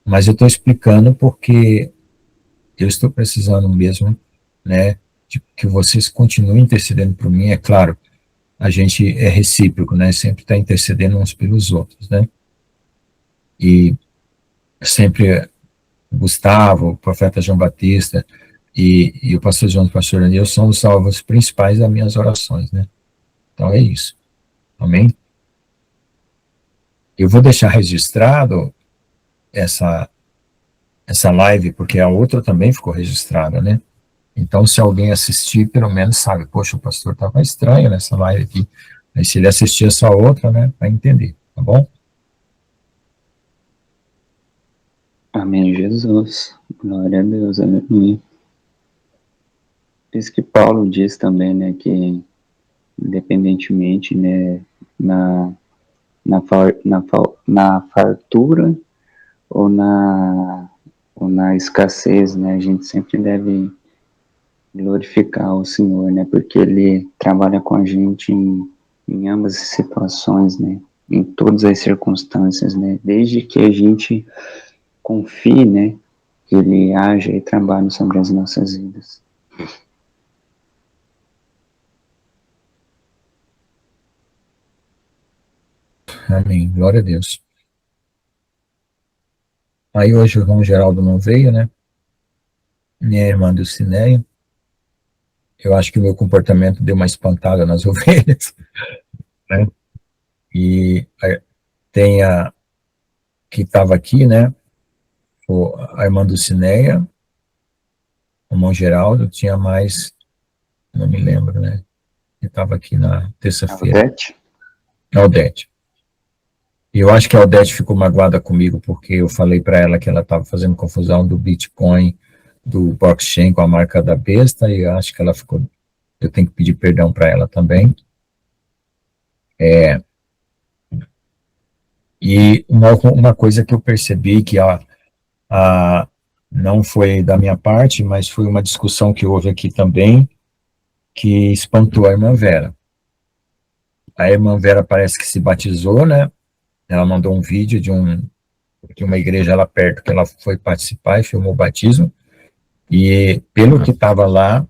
mas eu estou explicando porque eu estou precisando mesmo, né? De que vocês continuem intercedendo por mim, é claro, a gente é recíproco, né? Sempre está intercedendo uns pelos outros, né? E sempre Gustavo, o profeta João Batista e o pastor João e o pastor Daniel são os salvos principais das minhas orações, né? Então é isso. Amém? Eu vou deixar registrado essa live, porque a outra também ficou registrada, né? Então, se alguém assistir, pelo menos sabe, poxa, o pastor estava estranho nessa live aqui. Aí, se ele assistir essa outra, né, vai entender, tá bom? Amém, Jesus. Glória a Deus, aleluia. Isso que Paulo diz também, né, que independentemente, né, na fartura ou na escassez, né, a gente sempre deve glorificar o Senhor, né, porque Ele trabalha com a gente em ambas as situações, né, em todas as circunstâncias, né, desde que a gente confie, né, que Ele haja e trabalhe sobre as nossas vidas. Amém, glória a Deus. Aí hoje o irmão Geraldo não veio, né? minha irmã Dulcineia. Eu acho que o meu comportamento deu uma espantada nas ovelhas, né? E tem a que estava aqui, né? A irmã Dulcineia, o irmão Geraldo, tinha mais, não me lembro, né? Que estava aqui na terça-feira. Aldete? Aldete. E eu acho que a Aldete ficou magoada comigo porque eu falei para ela que ela estava fazendo confusão do Bitcoin, do blockchain com a marca da besta, e eu acho que ela ficou. Eu tenho que pedir perdão para ela também. E uma coisa que eu percebi que não foi da minha parte, mas foi uma discussão que houve aqui também, que espantou a irmã Vera. A irmã Vera parece que se batizou, né? Ela mandou um vídeo de uma igreja lá perto que ela foi participar e filmou o batismo. E pelo que estava lá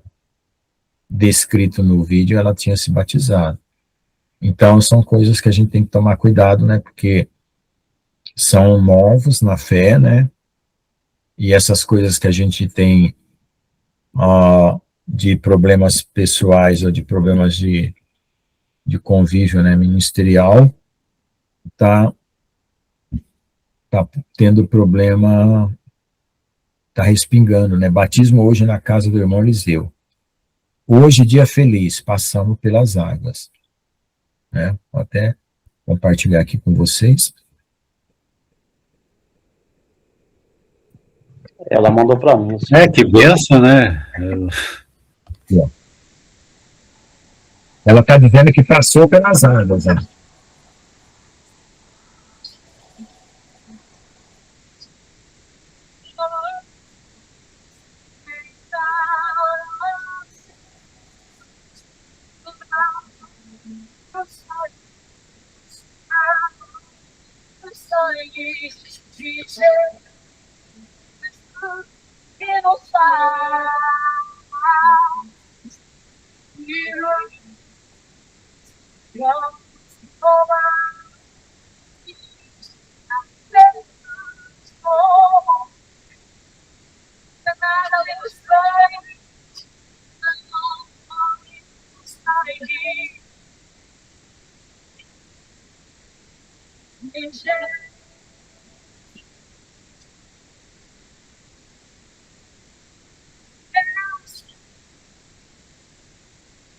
descrito no vídeo, ela tinha se batizado. Então, são coisas que a gente tem que tomar cuidado, né? Porque são novos na fé, né? E essas coisas que a gente tem de problemas pessoais ou de problemas de convívio, né, ministerial, tá tendo problema, tá respingando, né? Batismo hoje na casa do irmão Eliseu. Hoje, dia feliz, passamos pelas águas, né? Vou até compartilhar aqui com vocês. Ela mandou para mim. Assim. Que benção, né? Ela está dizendo que passou pelas águas, né?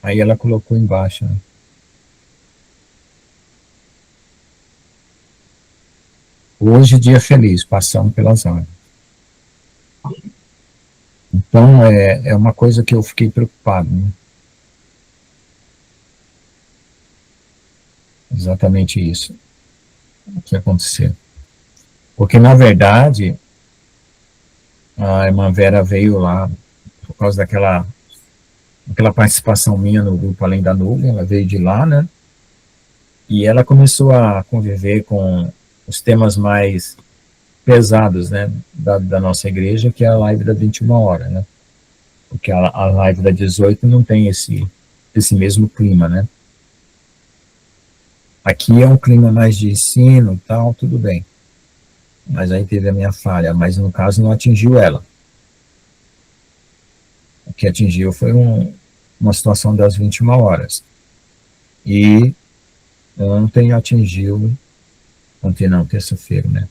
Aí ela colocou embaixo, né? Hoje, dia feliz, passamos pelas águas. Então, é uma coisa que eu fiquei preocupado, né? Exatamente isso que aconteceu. Porque, na verdade, a irmã Vera veio lá por causa daquela participação minha no grupo Além da Nuvem, ela veio de lá, né? E ela começou a conviver com os temas mais pesados, né, da nossa igreja, que é a live da 21 horas, né? Porque a live da 18 não tem esse mesmo clima, né? Aqui é um clima mais de ensino e tal, tudo bem. Mas aí teve a minha falha, mas no caso não atingiu ela. O que atingiu foi uma situação das 21 horas. E ontem atingiu, ontem não, terça-feira, né?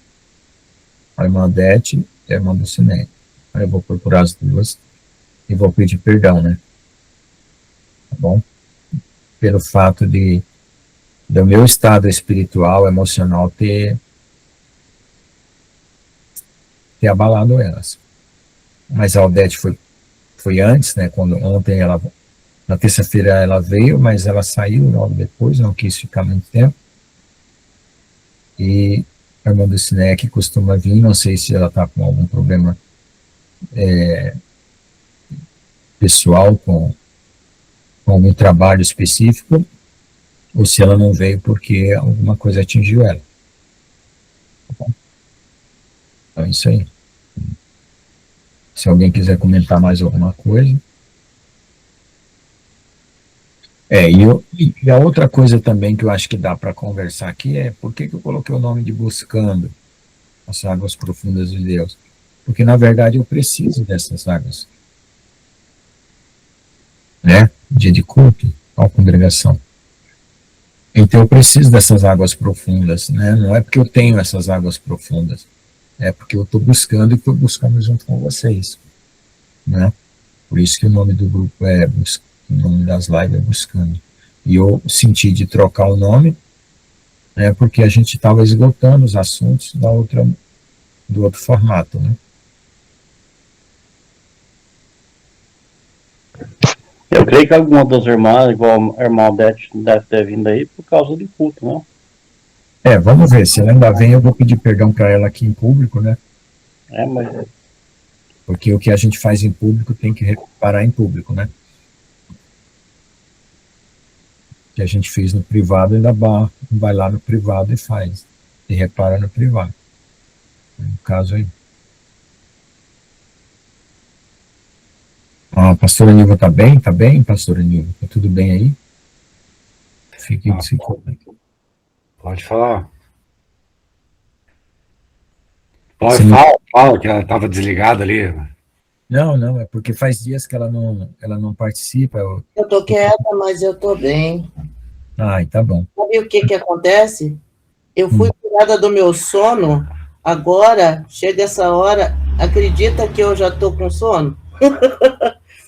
A irmã Odete e a irmã Dulcineia. Aí eu vou procurar as duas e vou pedir perdão, né? Tá bom? Pelo fato do meu estado espiritual, emocional ter abalado elas. Mas a Odete foi antes, né? Quando ontem na terça-feira ela veio, mas ela saiu logo depois, não quis ficar muito tempo. E a irmã Dulcineia, que costuma vir, não sei se ela está com algum problema pessoal, com algum trabalho específico, ou se ela não veio porque alguma coisa atingiu ela. Tá bom? Então é isso aí. Se alguém quiser comentar mais alguma coisa. E a outra coisa também que eu acho que dá para conversar aqui é por que eu coloquei o nome de Buscando as Águas Profundas de Deus? Porque, na verdade, eu preciso dessas águas né? Dia de culto, a congregação. Então eu preciso dessas águas profundas, né? Não é porque eu tenho essas águas profundas, é porque eu estou buscando e estou buscando junto com vocês, né? Por isso que o nome do grupo o nome das lives é Buscando. E eu senti de trocar o nome, né? Porque a gente estava esgotando os assuntos do outro formato, né? Eu creio que alguma das irmãs, igual a irmã Odete, deve ter vindo aí por causa do culto, não? Vamos ver, se ela ainda vem, eu vou pedir perdão para ela aqui em público, né? Mas... Porque o que a gente faz em público tem que reparar em público, né? O que a gente fez no privado, ainda vai lá no privado e faz. E repara no privado. No caso aí. A pastora Nilva tá bem? Tá bem, pastora Nilva? Tá tudo bem aí? Fique se Pode falar. Pode, fala que ela estava desligada ali. Não, é porque faz dias que ela não participa. Eu tô quieta, mas eu tô bem. Tá bom. Sabe o que acontece? Eu fui curada do meu sono, agora, chega essa hora, acredita que eu já tô com sono?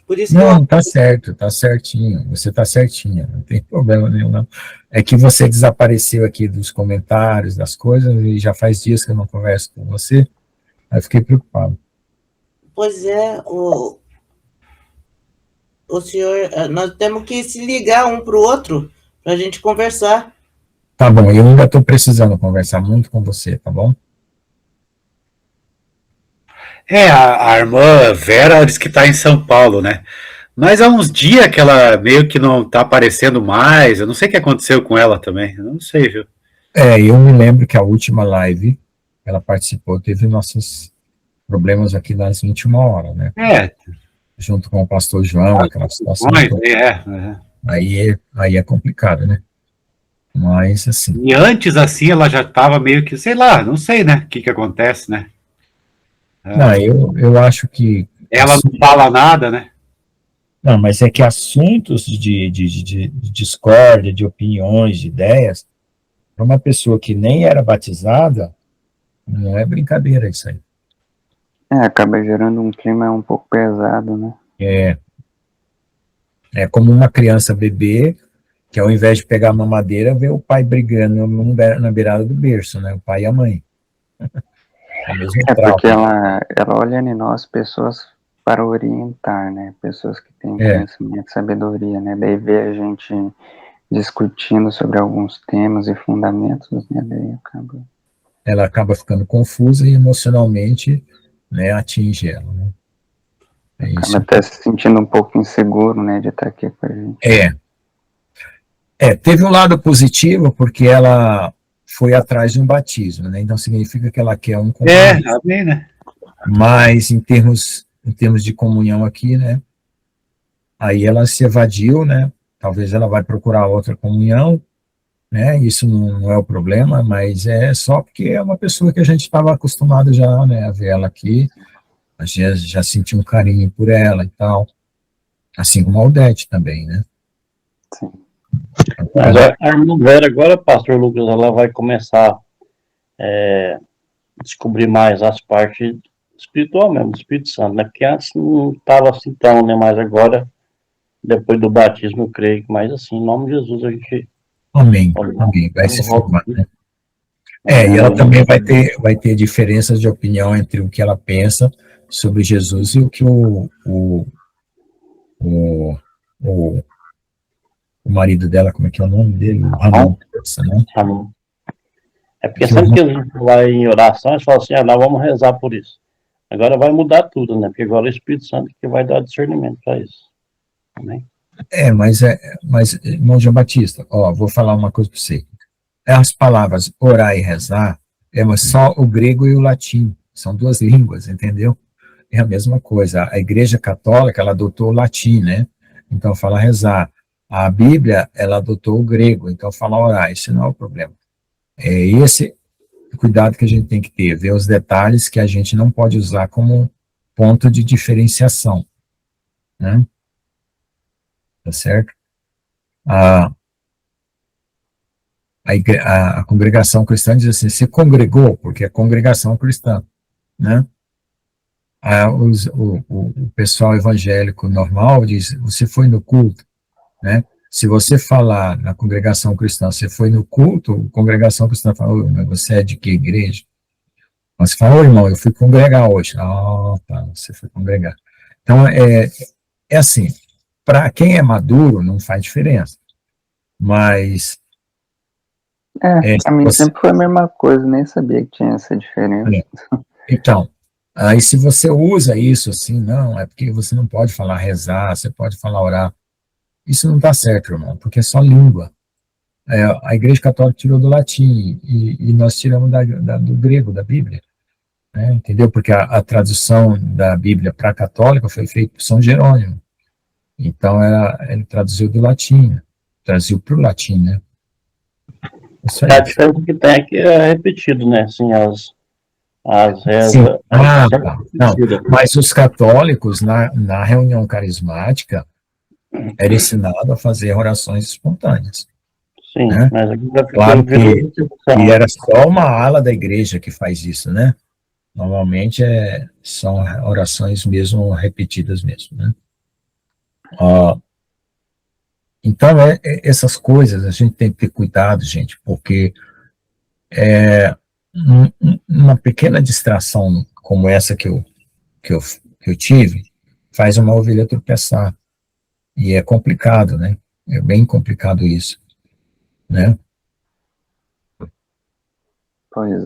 Por isso não, tá certo, tá certinho, você tá certinha, não tem problema nenhum, não. É que você desapareceu aqui dos comentários, das coisas, e já faz dias que eu não converso com você, aí fiquei preocupado. Pois é, o senhor, nós temos que se ligar um para o outro, para a gente conversar. Tá bom, eu ainda estou precisando conversar muito com você, tá bom? A irmã Vera diz que está em São Paulo, né? Mas há uns dias que ela meio que não está aparecendo mais. Eu não sei o que aconteceu com ela também. Eu não sei, viu? Eu me lembro que a última live ela participou, teve nossos problemas aqui nas 21 horas, né? Junto com o pastor João, aquela situação. Aí é complicado, né? Mas, assim... E antes, assim, ela já estava meio que, sei lá, não sei, né? O que acontece, né? Não, eu acho que... Ela não fala nada, né? Não, mas é que assuntos de discórdia, de opiniões, de ideias, para uma pessoa que nem era batizada, não é brincadeira isso aí. Acaba gerando um clima um pouco pesado, né? É como uma criança bebê, que ao invés de pegar a mamadeira, vê o pai brigando na beirada do berço, né? O pai e a mãe. Porque ela olha em nós pessoas para orientar, né? Pessoas que têm conhecimento, sabedoria, né? Daí vê a gente discutindo sobre alguns temas e fundamentos, né? Daí ela acaba ficando confusa e emocionalmente, né, atinge ela, né? Acaba até se sentindo um pouco inseguro, né, de estar aqui com a gente. Teve um lado positivo, porque ela foi atrás de um batismo, né? Então significa que ela quer um compromisso. Amém, né? Mas em termos de comunhão aqui, né? Aí ela se evadiu, né? Talvez ela vai procurar outra comunhão, né? Isso não é o problema, mas é só porque é uma pessoa que a gente estava acostumado já, né, a ver ela aqui, a gente já sentiu um carinho por ela e tal, assim como a Odete também, né? Sim. Mas a irmã Vera agora, pastor Lucas, ela vai começar a descobrir mais as partes espiritual mesmo, do Espírito Santo, né? Porque antes não estava assim tão, né? Mas agora, depois do batismo, eu creio que mais assim, em nome de Jesus, a gente... Amém, vai se formar, né? E ela também vai ter diferenças de opinião entre o que ela pensa sobre Jesus e o que o marido dela, como é que é o nome dele? O Ramon pensa, né? Ramon. É porque sempre que a gente vai em oração, a gente fala assim, nós vamos rezar por isso. Agora vai mudar tudo, né? Porque agora é o Espírito Santo que vai dar discernimento para isso. Amém? Mas, irmão João Batista, vou falar uma coisa para você. As palavras orar e rezar é só o grego e o latim, são duas línguas, entendeu? É a mesma coisa. A Igreja Católica, ela adotou o latim, né? Então fala rezar. A Bíblia, ela adotou o grego, então fala orar. Isso não é o problema. É esse cuidado que a gente tem que ter, ver os detalhes que a gente não pode usar como ponto de diferenciação, né? tá certo? A congregação cristã diz assim, se congregou, porque é congregação cristã, né? O pessoal evangélico normal diz, você foi no culto, né? Se você falar na congregação cristã, você foi no culto, a congregação cristã fala, mas você é de que igreja? Mas você fala, irmão, eu fui congregar hoje. Tá, você foi congregar. Então, é assim, para quem é maduro, não faz diferença. Mas... a mim sempre foi a mesma coisa, nem sabia que tinha essa diferença. Então, aí se você usa isso assim, não, é porque você não pode falar rezar, você pode falar orar. Isso não está certo, irmão, porque é só língua. A Igreja Católica tirou do latim e nós tiramos do grego, da Bíblia. Né, entendeu? Porque a tradução da Bíblia para a católica foi feita por São Jerônimo. Então, ele traduziu do latim, traduziu para o latim, né? Isso aí. A diferença que tem é que é repetido, né? Assim, as rezas... Sim. Tá. Não, mas os católicos, na reunião carismática, era ensinado a fazer orações espontâneas. Sim, né? mas aqui Claro que era só uma ala da igreja que faz isso, né? Normalmente são orações mesmo repetidas mesmo, né? Então, essas coisas a gente tem que ter cuidado, gente, porque uma pequena distração como essa que eu tive faz uma ovelha tropeçar. E é complicado, né? É bem complicado isso, né? Pois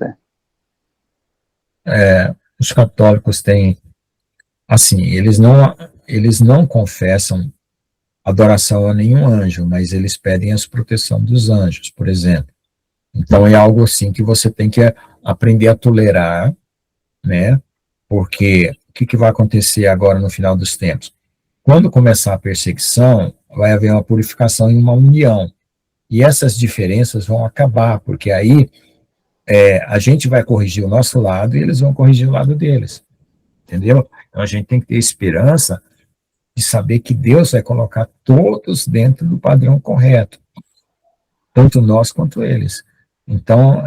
Os católicos têm, assim, eles não confessam adoração a nenhum anjo, mas eles pedem a proteção dos anjos, por exemplo. Então é algo assim que você tem que aprender a tolerar, né? Porque o que vai acontecer agora no final dos tempos? Quando começar a perseguição, vai haver uma purificação e uma união. E essas diferenças vão acabar, porque aí a gente vai corrigir o nosso lado e eles vão corrigir o lado deles. Entendeu? Então a gente tem que ter esperança de saber que Deus vai colocar todos dentro do padrão correto. Tanto nós quanto eles. Então,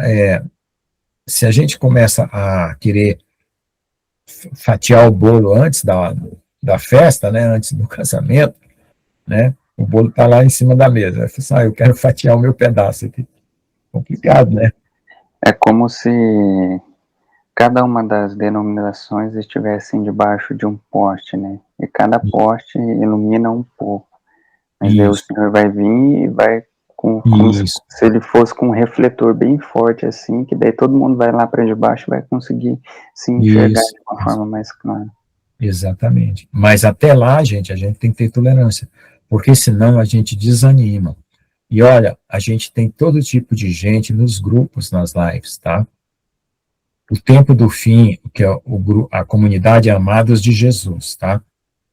se a gente começa a querer fatiar o bolo antes da festa, né, antes do casamento, né, o bolo está lá em cima da mesa. Eu quero fatiar o meu pedaço aqui. Complicado, né? É como se cada uma das denominações estivessem debaixo de um poste, né? E cada poste ilumina um pouco. Mas aí o Senhor vai vir e vai como se ele fosse com um refletor bem forte, assim, que daí todo mundo vai lá para debaixo e vai conseguir se enxergar de uma forma mais clara. Exatamente. Mas até lá, a gente tem que ter tolerância, porque senão a gente desanima. E olha, a gente tem todo tipo de gente nos grupos, nas lives, tá? O Tempo do Fim, que é a comunidade Amados de Jesus, tá?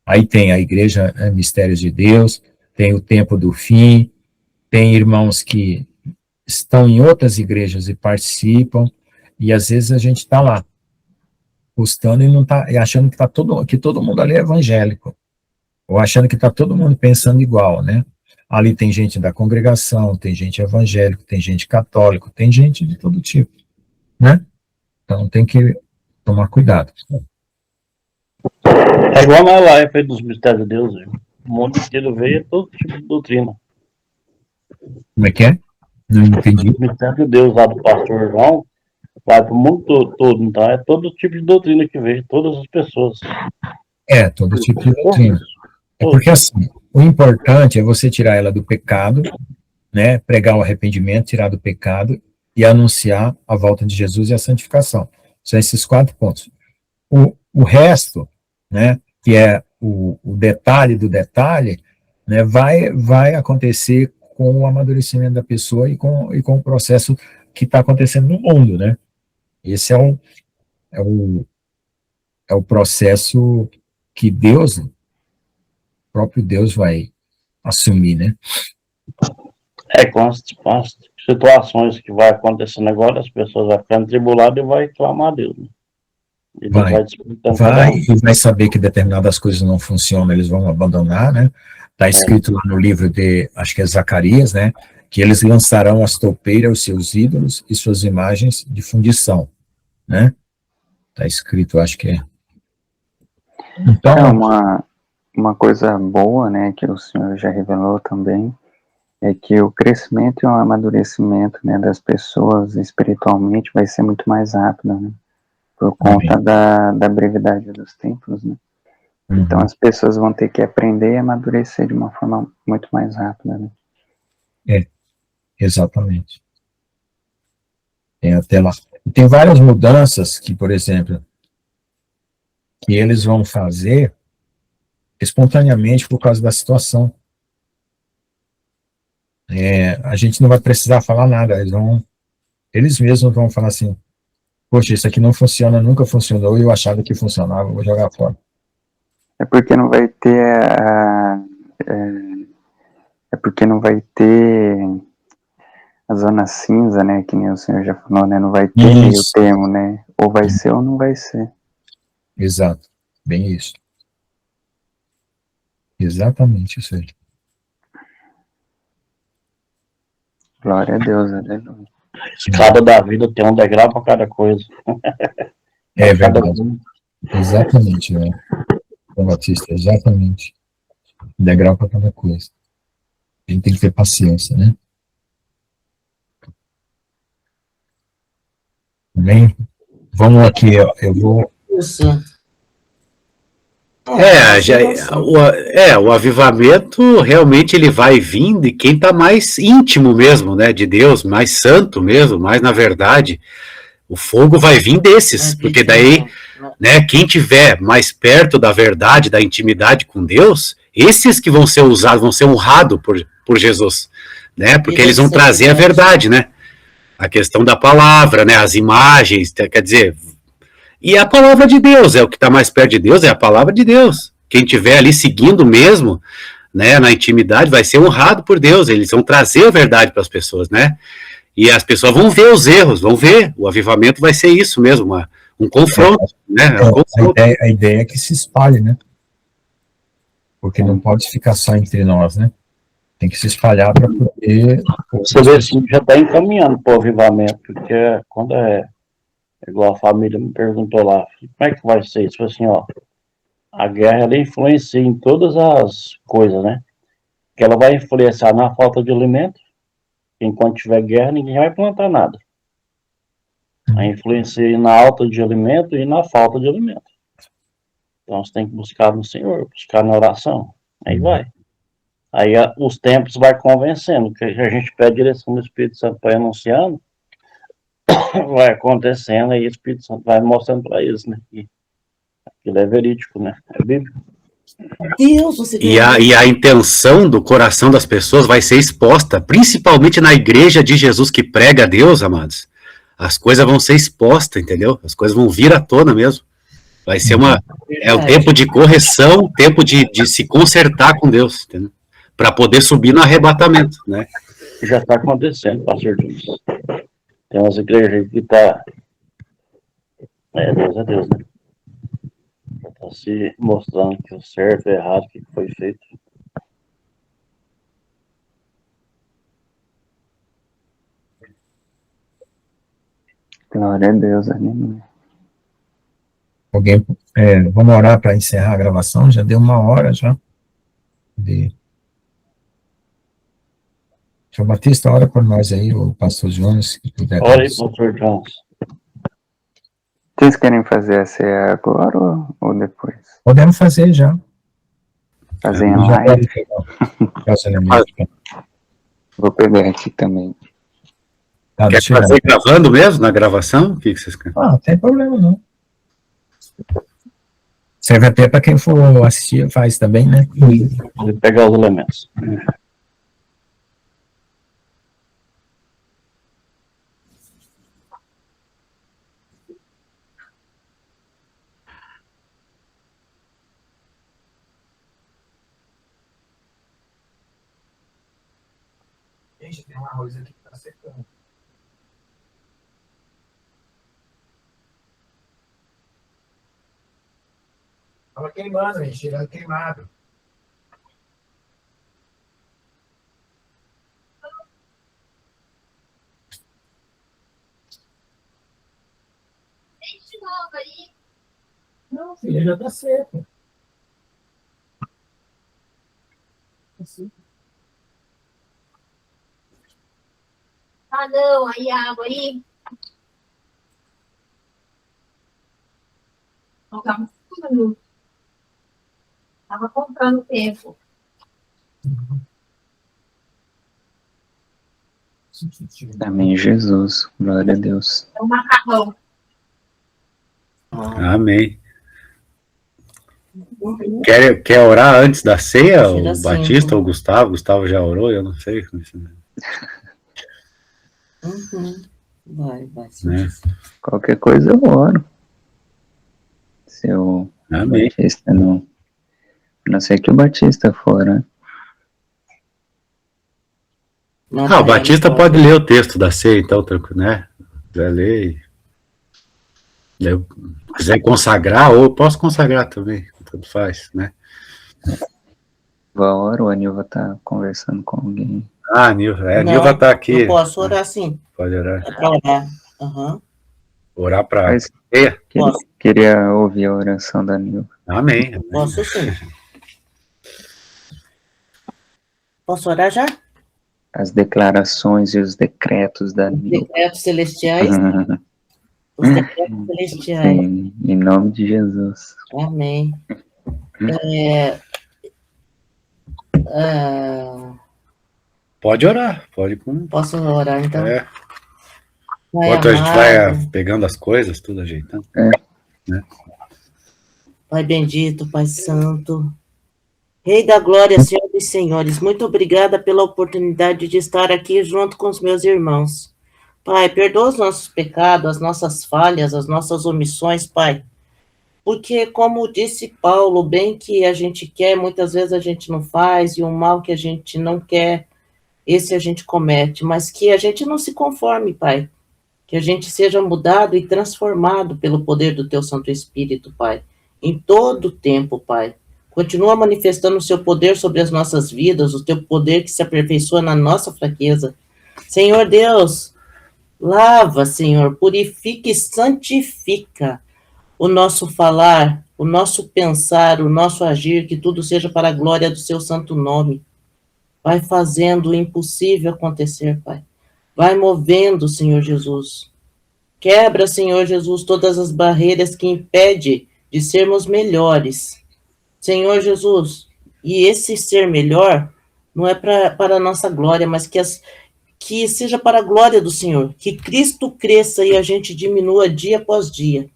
Aí tem a Igreja Mistérios de Deus, tem o Tempo do Fim, tem irmãos que estão em outras igrejas e participam, e às vezes a gente está lá, postando e achando que todo mundo ali é evangélico, ou achando que está todo mundo pensando igual, né? Ali tem gente da congregação, tem gente evangélico, tem gente católico, tem gente de todo tipo, né? Então tem que tomar cuidado. É igual na live dos Mistérios de Deus, viu? Um monte de tiro veio, todo tipo de doutrina. Como é que é? Não entendi. O Mistério de Deus lá do pastor João vai para o mundo todo, então é todo tipo de doutrina que veio, todas as pessoas. Todo tipo de doutrina. Porque assim, o importante é você tirar ela do pecado, né, pregar o arrependimento, tirar do pecado e anunciar a volta de Jesus e a santificação. São esses 4 pontos. O resto, né, que é o detalhe do detalhe, né, vai acontecer com o amadurecimento da pessoa e com o processo que está acontecendo no mundo, né? Esse é o processo que o próprio Deus vai assumir, né? Com as situações que vai acontecendo agora, as pessoas vão ficando tribuladas e vai clamar a Deus, né? Vai saber que determinadas coisas não funcionam, eles vão abandonar, né? Está escrito lá no livro de, acho que é Zacarias, né? Que eles lançarão as toupeiras aos seus ídolos e suas imagens de fundição, né? Está escrito, acho que é. Então, uma coisa boa, né, que o Senhor já revelou também, é que o crescimento e o amadurecimento, né, das pessoas espiritualmente vai ser muito mais rápido, né? Por conta da brevidade dos tempos, né? Então as pessoas vão ter que aprender e amadurecer de uma forma muito mais rápida, né? Exatamente. Tem até lá. Tem várias mudanças que, por exemplo, que eles vão fazer espontaneamente por causa da situação. A gente não vai precisar falar nada, eles mesmos vão falar assim, poxa, isso aqui não funciona, nunca funcionou, e eu achava que funcionava, vou jogar fora. É porque não vai ter é porque não vai ter a zona cinza, né, que nem o senhor já falou, né, não vai ter meio termo, né, ou vai ser ou não vai ser. Exato, bem isso. Exatamente isso aí. Glória a Deus, aleluia. A escada da vida tem um degrau para cada coisa. É verdade. Exatamente, né? Batista, exatamente. Degrau para cada coisa. A gente tem que ter paciência, né? Bem, vamos aqui, ó, eu vou... Isso. O avivamento realmente ele vai vir de quem está mais íntimo mesmo, né, de Deus, mais santo mesmo, mais na verdade. O fogo vai vir desses, porque daí, né, quem tiver mais perto da verdade, da intimidade com Deus, esses que vão ser usados, vão ser honrados por Jesus, né, porque eles vão trazer a verdade, né, a questão da palavra, né, as imagens, quer dizer, e a palavra de Deus, é o que está mais perto de Deus, é a palavra de Deus. Quem estiver ali seguindo mesmo, né, na intimidade, vai ser honrado por Deus, eles vão trazer a verdade para as pessoas, né, e as pessoas vão ver os erros, vão ver, o avivamento vai ser isso mesmo, um confronto, né, a ideia é que se espalhe, né, porque não pode ficar só entre nós, né, tem que se espalhar para poder... Você vê assim, já está encaminhando para o avivamento, porque quando igual a família me perguntou lá, como é que vai ser isso? Assim, ó, a guerra ela influencia em todas as coisas, né? Que ela vai influenciar na falta de alimento. Enquanto tiver guerra, ninguém vai plantar nada. Vai influenciar na alta de alimento e na falta de alimento. Então você tem que buscar no Senhor, buscar na oração. Aí vai. Aí os tempos vai convencendo, que a gente pede direção do Espírito Santo para ir anunciando, vai acontecendo, aí o Espírito Santo vai mostrando para eles, né? Que aquilo é verídico, né? É bíblico. Deus, você e a intenção do coração das pessoas vai ser exposta, principalmente na igreja de Jesus que prega a Deus, amados. As coisas vão ser expostas, entendeu? As coisas vão vir à tona mesmo. Vai ser é o tempo de correção, tempo de se consertar com Deus, entendeu? Para poder subir no arrebatamento, né? Já está acontecendo, pastor Deus. Tem umas igrejas que tá... Deus é Deus, né? Já está se mostrando que o certo e o errado, o que foi feito. Glória a Deus, aleluia. Alguém, vamos orar para encerrar a gravação, já deu 1 hora já. Senhor Batista, ora por nós aí, o pastor Jones, que puder. Ora aí, pastor Jones. Vocês querem fazer a ceia agora ou depois? Podemos fazer já. Fazer em live? Já Vou pegar aqui também. Quer fazer gravando mesmo, na gravação? O que vocês querem? Não tem problema não. Serve até para quem for assistir, faz também, né? Vou pegar os elementos. Gente, tem um arroz aqui que tá secando. Tava queimando, gente, tirando queimado. filha, já está seca. Ah, não, aí a água aí. Colocava tudo. Tava comprando tempo. Amém, Jesus. Glória a Deus. É um macarrão. Amém. Quer orar antes da ceia, o Tira cinco. Batista ou o Gustavo? Gustavo já orou, eu não sei. Vai, Né? Qualquer coisa eu oro. Se o Amém. Batista não... A não ser que o Batista for, né? O Batista pode ler o texto da ceia, então, tranquilo, né? Quiser ler. Quiser consagrar, ou eu posso consagrar também, tanto faz, né? A hora, o Anilva tá conversando com alguém. Ah, a Nilva tá aqui. Eu posso orar sim. Pode orar. É pra orar. Uhum. Orar para Mas ceia? queria ouvir a oração da Nilva. Amém. Posso sim. Posso orar já? As declarações e os decretos da Nilva. Decretos celestiais. Os decretos celestiais. Sim, em nome de Jesus. Amém. Pode orar, pode. Posso orar então? É. Pai Enquanto a gente amado, vai pegando as coisas, tudo ajeitando. Né? Pai bendito, Pai santo, Rei da glória, Senhor dos senhores, muito obrigada pela oportunidade de estar aqui junto com os meus irmãos. Pai, perdoa os nossos pecados, as nossas falhas, as nossas omissões, Pai. Porque, como disse Paulo, o bem que a gente quer, muitas vezes a gente não faz, e o mal que a gente não quer, esse a gente comete. Mas que a gente não se conforme, Pai. Que a gente seja mudado e transformado pelo poder do Teu Santo Espírito, Pai. Em todo o tempo, Pai. Continua manifestando o seu poder sobre as nossas vidas, o teu poder que se aperfeiçoa na nossa fraqueza. Senhor Deus, lava, Senhor, purifica e santifica o nosso falar, o nosso pensar, o nosso agir, que tudo seja para a glória do seu santo nome. Vai fazendo o impossível acontecer, Pai. Vai movendo, Senhor Jesus. Quebra, Senhor Jesus, todas as barreiras que impedem de sermos melhores. Senhor Jesus, e esse ser melhor não é para a nossa glória, mas que seja para a glória do Senhor, que Cristo cresça e a gente diminua dia após dia.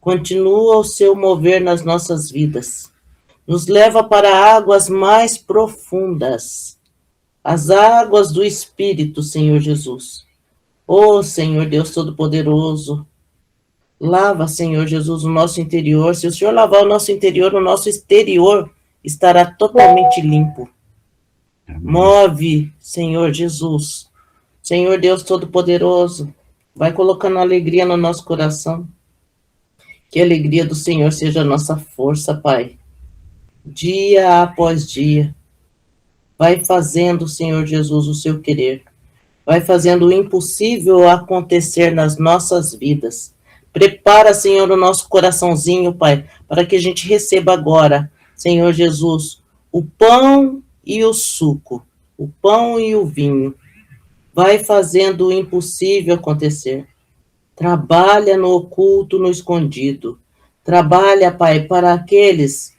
Continua o seu mover nas nossas vidas. Nos leva para águas mais profundas, as águas do Espírito, Senhor Jesus. Ó Senhor Deus Todo-Poderoso, lava, Senhor Jesus, o nosso interior. Se o Senhor lavar o nosso interior, o nosso exterior estará totalmente limpo. Move, Senhor Jesus. Senhor Deus Todo-Poderoso, vai colocando alegria no nosso coração. Que a alegria do Senhor seja a nossa força, Pai. Dia após dia. Vai fazendo, Senhor Jesus, o seu querer. Vai fazendo o impossível acontecer nas nossas vidas. Prepara, Senhor, o nosso coraçãozinho, Pai, para que a gente receba agora, Senhor Jesus, o pão e o suco, o pão e o vinho. Vai fazendo o impossível acontecer. Trabalha no oculto, no escondido. Trabalha, Pai, para aqueles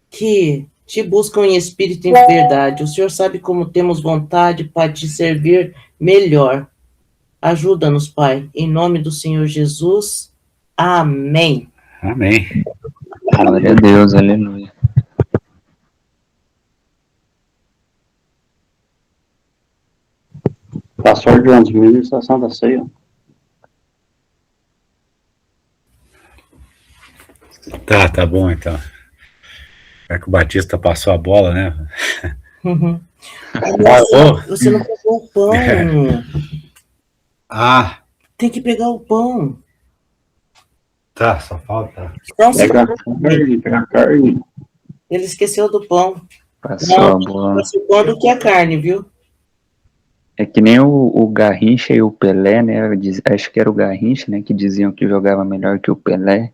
que te buscam em espírito e em verdade. O Senhor sabe como temos vontade, Pai, de servir melhor. Ajuda-nos, Pai, em nome do Senhor Jesus. Amém. Amém. Glória a Deus, aleluia. Pastor Jones, ministração da ceia. Tá bom, então. É que o Batista passou a bola, né? Uhum. Você não pegou o pão. Tem que pegar o pão. Tá, só falta. Então, Pega a carne. ele esqueceu do pão. Passou a bola. Mais o pão do que a carne, viu? É que nem o Garrincha e o Pelé, né? Acho que era o Garrincha, né? Que diziam que jogava melhor que o Pelé.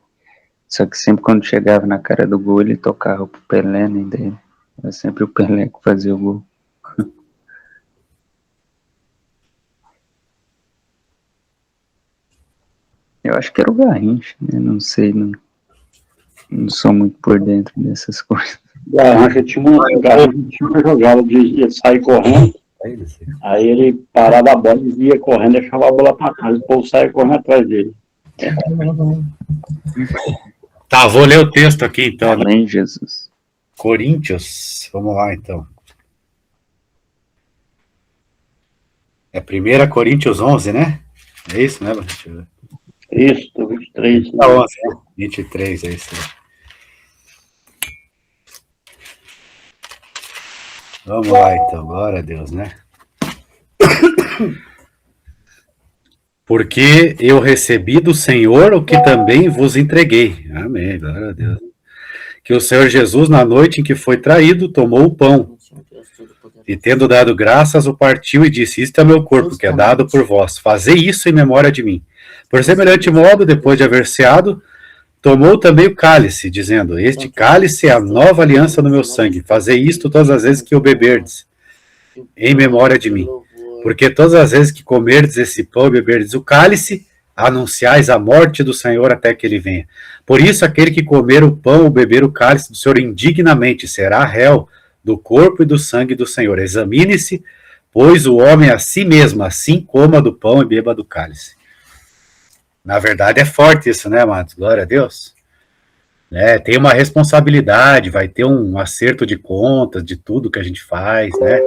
Só que sempre quando chegava na cara do gol, ele tocava pro Pelé, né, dele. Era sempre o Pelé que fazia o gol. Eu acho que era o Garrincha, né? Não sei, não sou muito por dentro dessas coisas. Garrincha tinha uma jogada de sair correndo, aí ele parava a bola e ia correndo, deixava a bola para trás, o povo saia correndo atrás dele. Tá, vou ler o texto aqui então. Amém, Jesus. Coríntios, vamos lá então. É 1 Coríntios 11, né? É isso, né? Deixa eu ver. Isso, 23. Tá 11, né? 23, é isso aí. Vamos lá então, glória a Deus, né? Porque eu recebi do Senhor o que também vos entreguei. Amém, glória a Deus. Que o Senhor Jesus, na noite em que foi traído, tomou o pão e, tendo dado graças, o partiu e disse: isto é meu corpo, que é dado por vós. Fazei isso em memória de mim. Por semelhante modo, depois de haver ceado, tomou também o cálice, dizendo: este cálice é a nova aliança no meu sangue. Fazei isto todas as vezes que o beberdes, em memória de mim. Porque todas as vezes que comerdes esse pão e beberdes o cálice, anunciais a morte do Senhor até que ele venha. Por isso, aquele que comer o pão ou beber o cálice do Senhor indignamente será réu do corpo e do sangue do Senhor. Examine-se, pois o homem a si mesmo, assim coma do pão e beba do cálice. Na verdade é forte isso, né, amados? Glória a Deus. Tem uma responsabilidade, vai ter um acerto de contas de tudo que a gente faz, né?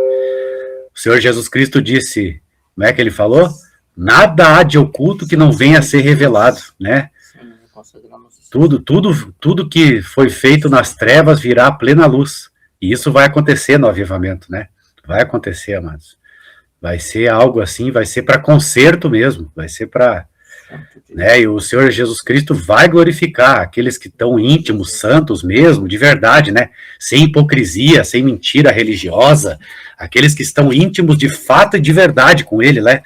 O Senhor Jesus Cristo disse, como é que ele falou? Nada há de oculto que não venha a ser revelado, né? Tudo que foi feito nas trevas virá à plena luz. E isso vai acontecer no avivamento, né? Vai acontecer, amados. Vai ser algo assim, vai ser para conserto mesmo, vai ser para... né? E o Senhor Jesus Cristo vai glorificar aqueles que estão íntimos, santos mesmo, de verdade, né? Sem hipocrisia, sem mentira religiosa, aqueles que estão íntimos de fato e de verdade com Ele, né?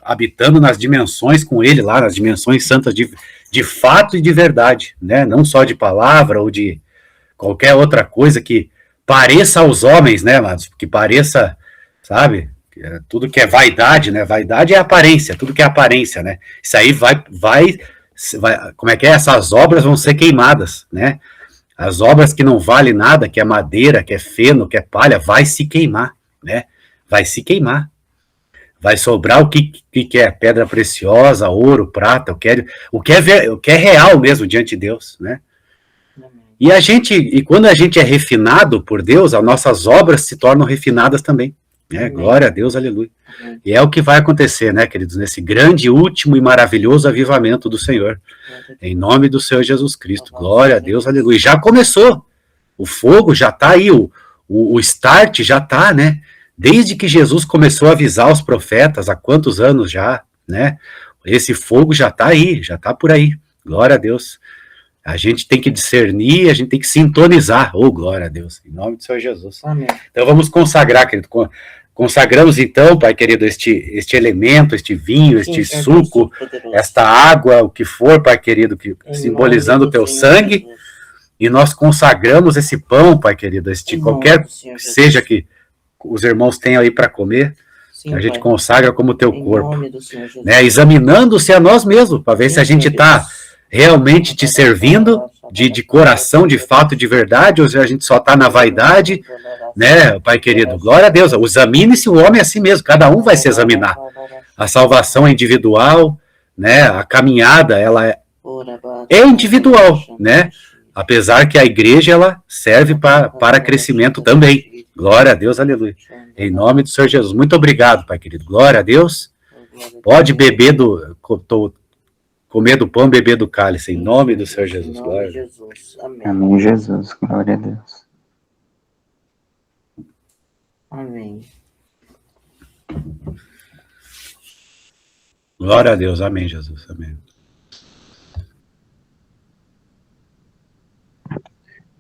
Habitando nas dimensões com Ele, lá nas dimensões santas de fato e de verdade, né? Não só de palavra ou de qualquer outra coisa que pareça aos homens, né, amados? Que pareça, sabe? Tudo que é vaidade, né? Vaidade é aparência, tudo que é aparência, né? Isso aí vai, como é que é? Essas obras vão ser queimadas, né? As obras que não valem nada, que é madeira, que é feno, que é palha, vai se queimar, né? Vai se queimar. Vai sobrar o que é pedra preciosa, ouro, prata, o que é real mesmo diante de Deus, né? E quando a gente é refinado por Deus, as nossas obras se tornam refinadas também. Glória a Deus, aleluia. E é o que vai acontecer, né, queridos, nesse grande, último e maravilhoso avivamento do Senhor, em nome do Senhor Jesus Cristo. Glória a Deus, aleluia. Já começou, o fogo já está aí, o start já está, né, desde que Jesus começou a avisar os profetas, há quantos anos já, né, esse fogo já está aí, já está por aí, glória a Deus. A gente tem que discernir, a gente tem que sintonizar, glória a Deus, em nome do Senhor Jesus. Amém. Então vamos consagrar, querido. Consagramos então, Pai querido, este elemento, este vinho, este suco, esta água, o que for, Pai querido, simbolizando o teu sangue, e nós consagramos esse pão, Pai querido, qualquer que seja que os irmãos tenham aí para comer, a gente consagra como teu corpo, né? Examinando-se a nós mesmos, para ver se a gente está realmente te servindo de coração, de fato, de verdade, ou se a gente só está na vaidade, né, Pai querido? Glória a Deus. Examine-se o homem a si mesmo, cada um vai se examinar. A salvação é individual, né? A caminhada, ela é individual, né? Apesar que a igreja, ela serve para crescimento também. Glória a Deus, aleluia. Em nome do Senhor Jesus. Muito obrigado, Pai querido. Glória a Deus. Pode beber comer do pão, beber do cálice, em nome do Senhor Jesus. Glória a Deus. Amém, Jesus. Glória a Deus. Amém. Glória a Deus. Amém, Jesus. Amém.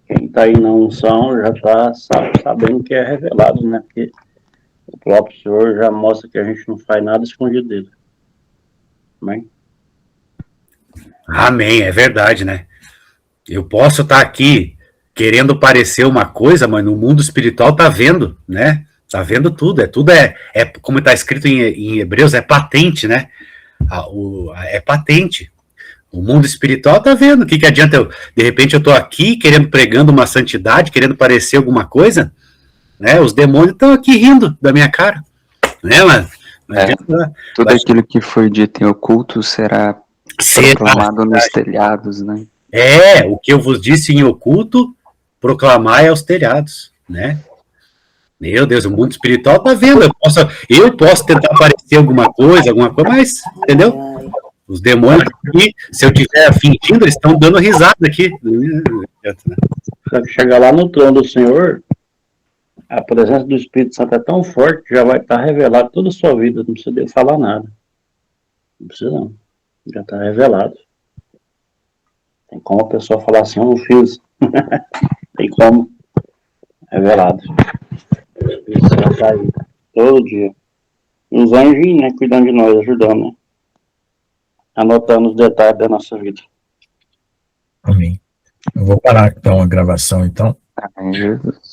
Quem está aí na unção já está sabendo que é revelado, né? Porque o próprio Senhor já mostra que a gente não faz nada escondido dele. Amém? Amém, é verdade, né? Eu posso estar aqui querendo parecer uma coisa, mas no mundo espiritual tá vendo, né? Tá vendo tudo, como está escrito em Hebreus, é patente, né? É patente. O mundo espiritual tá vendo. O que adianta de repente eu tô aqui pregando uma santidade, querendo parecer alguma coisa, né? Os demônios estão aqui rindo da minha cara, né, mano? Tudo aquilo que foi dito em oculto será proclamado nos telhados, né? O que eu vos disse em oculto, proclamai aos telhados, né? Meu Deus, o mundo espiritual tá vendo. Eu posso tentar parecer alguma coisa, mas, entendeu? Os demônios aqui, se eu estiver fingindo, eles estão dando risada aqui. Chegar lá no trono do Senhor, a presença do Espírito Santo é tão forte que já vai estar revelado toda a sua vida, não precisa falar nada. Não precisa não. Já está revelado. Tem como a pessoa falar assim, eu não fiz. Tem como. Revelado. O Espírito Santo está aí. Todo dia. E os anjos, né, cuidando de nós, ajudando, né? Anotando os detalhes da nossa vida. Amém. Eu vou parar então a gravação, então. Amém, Jesus.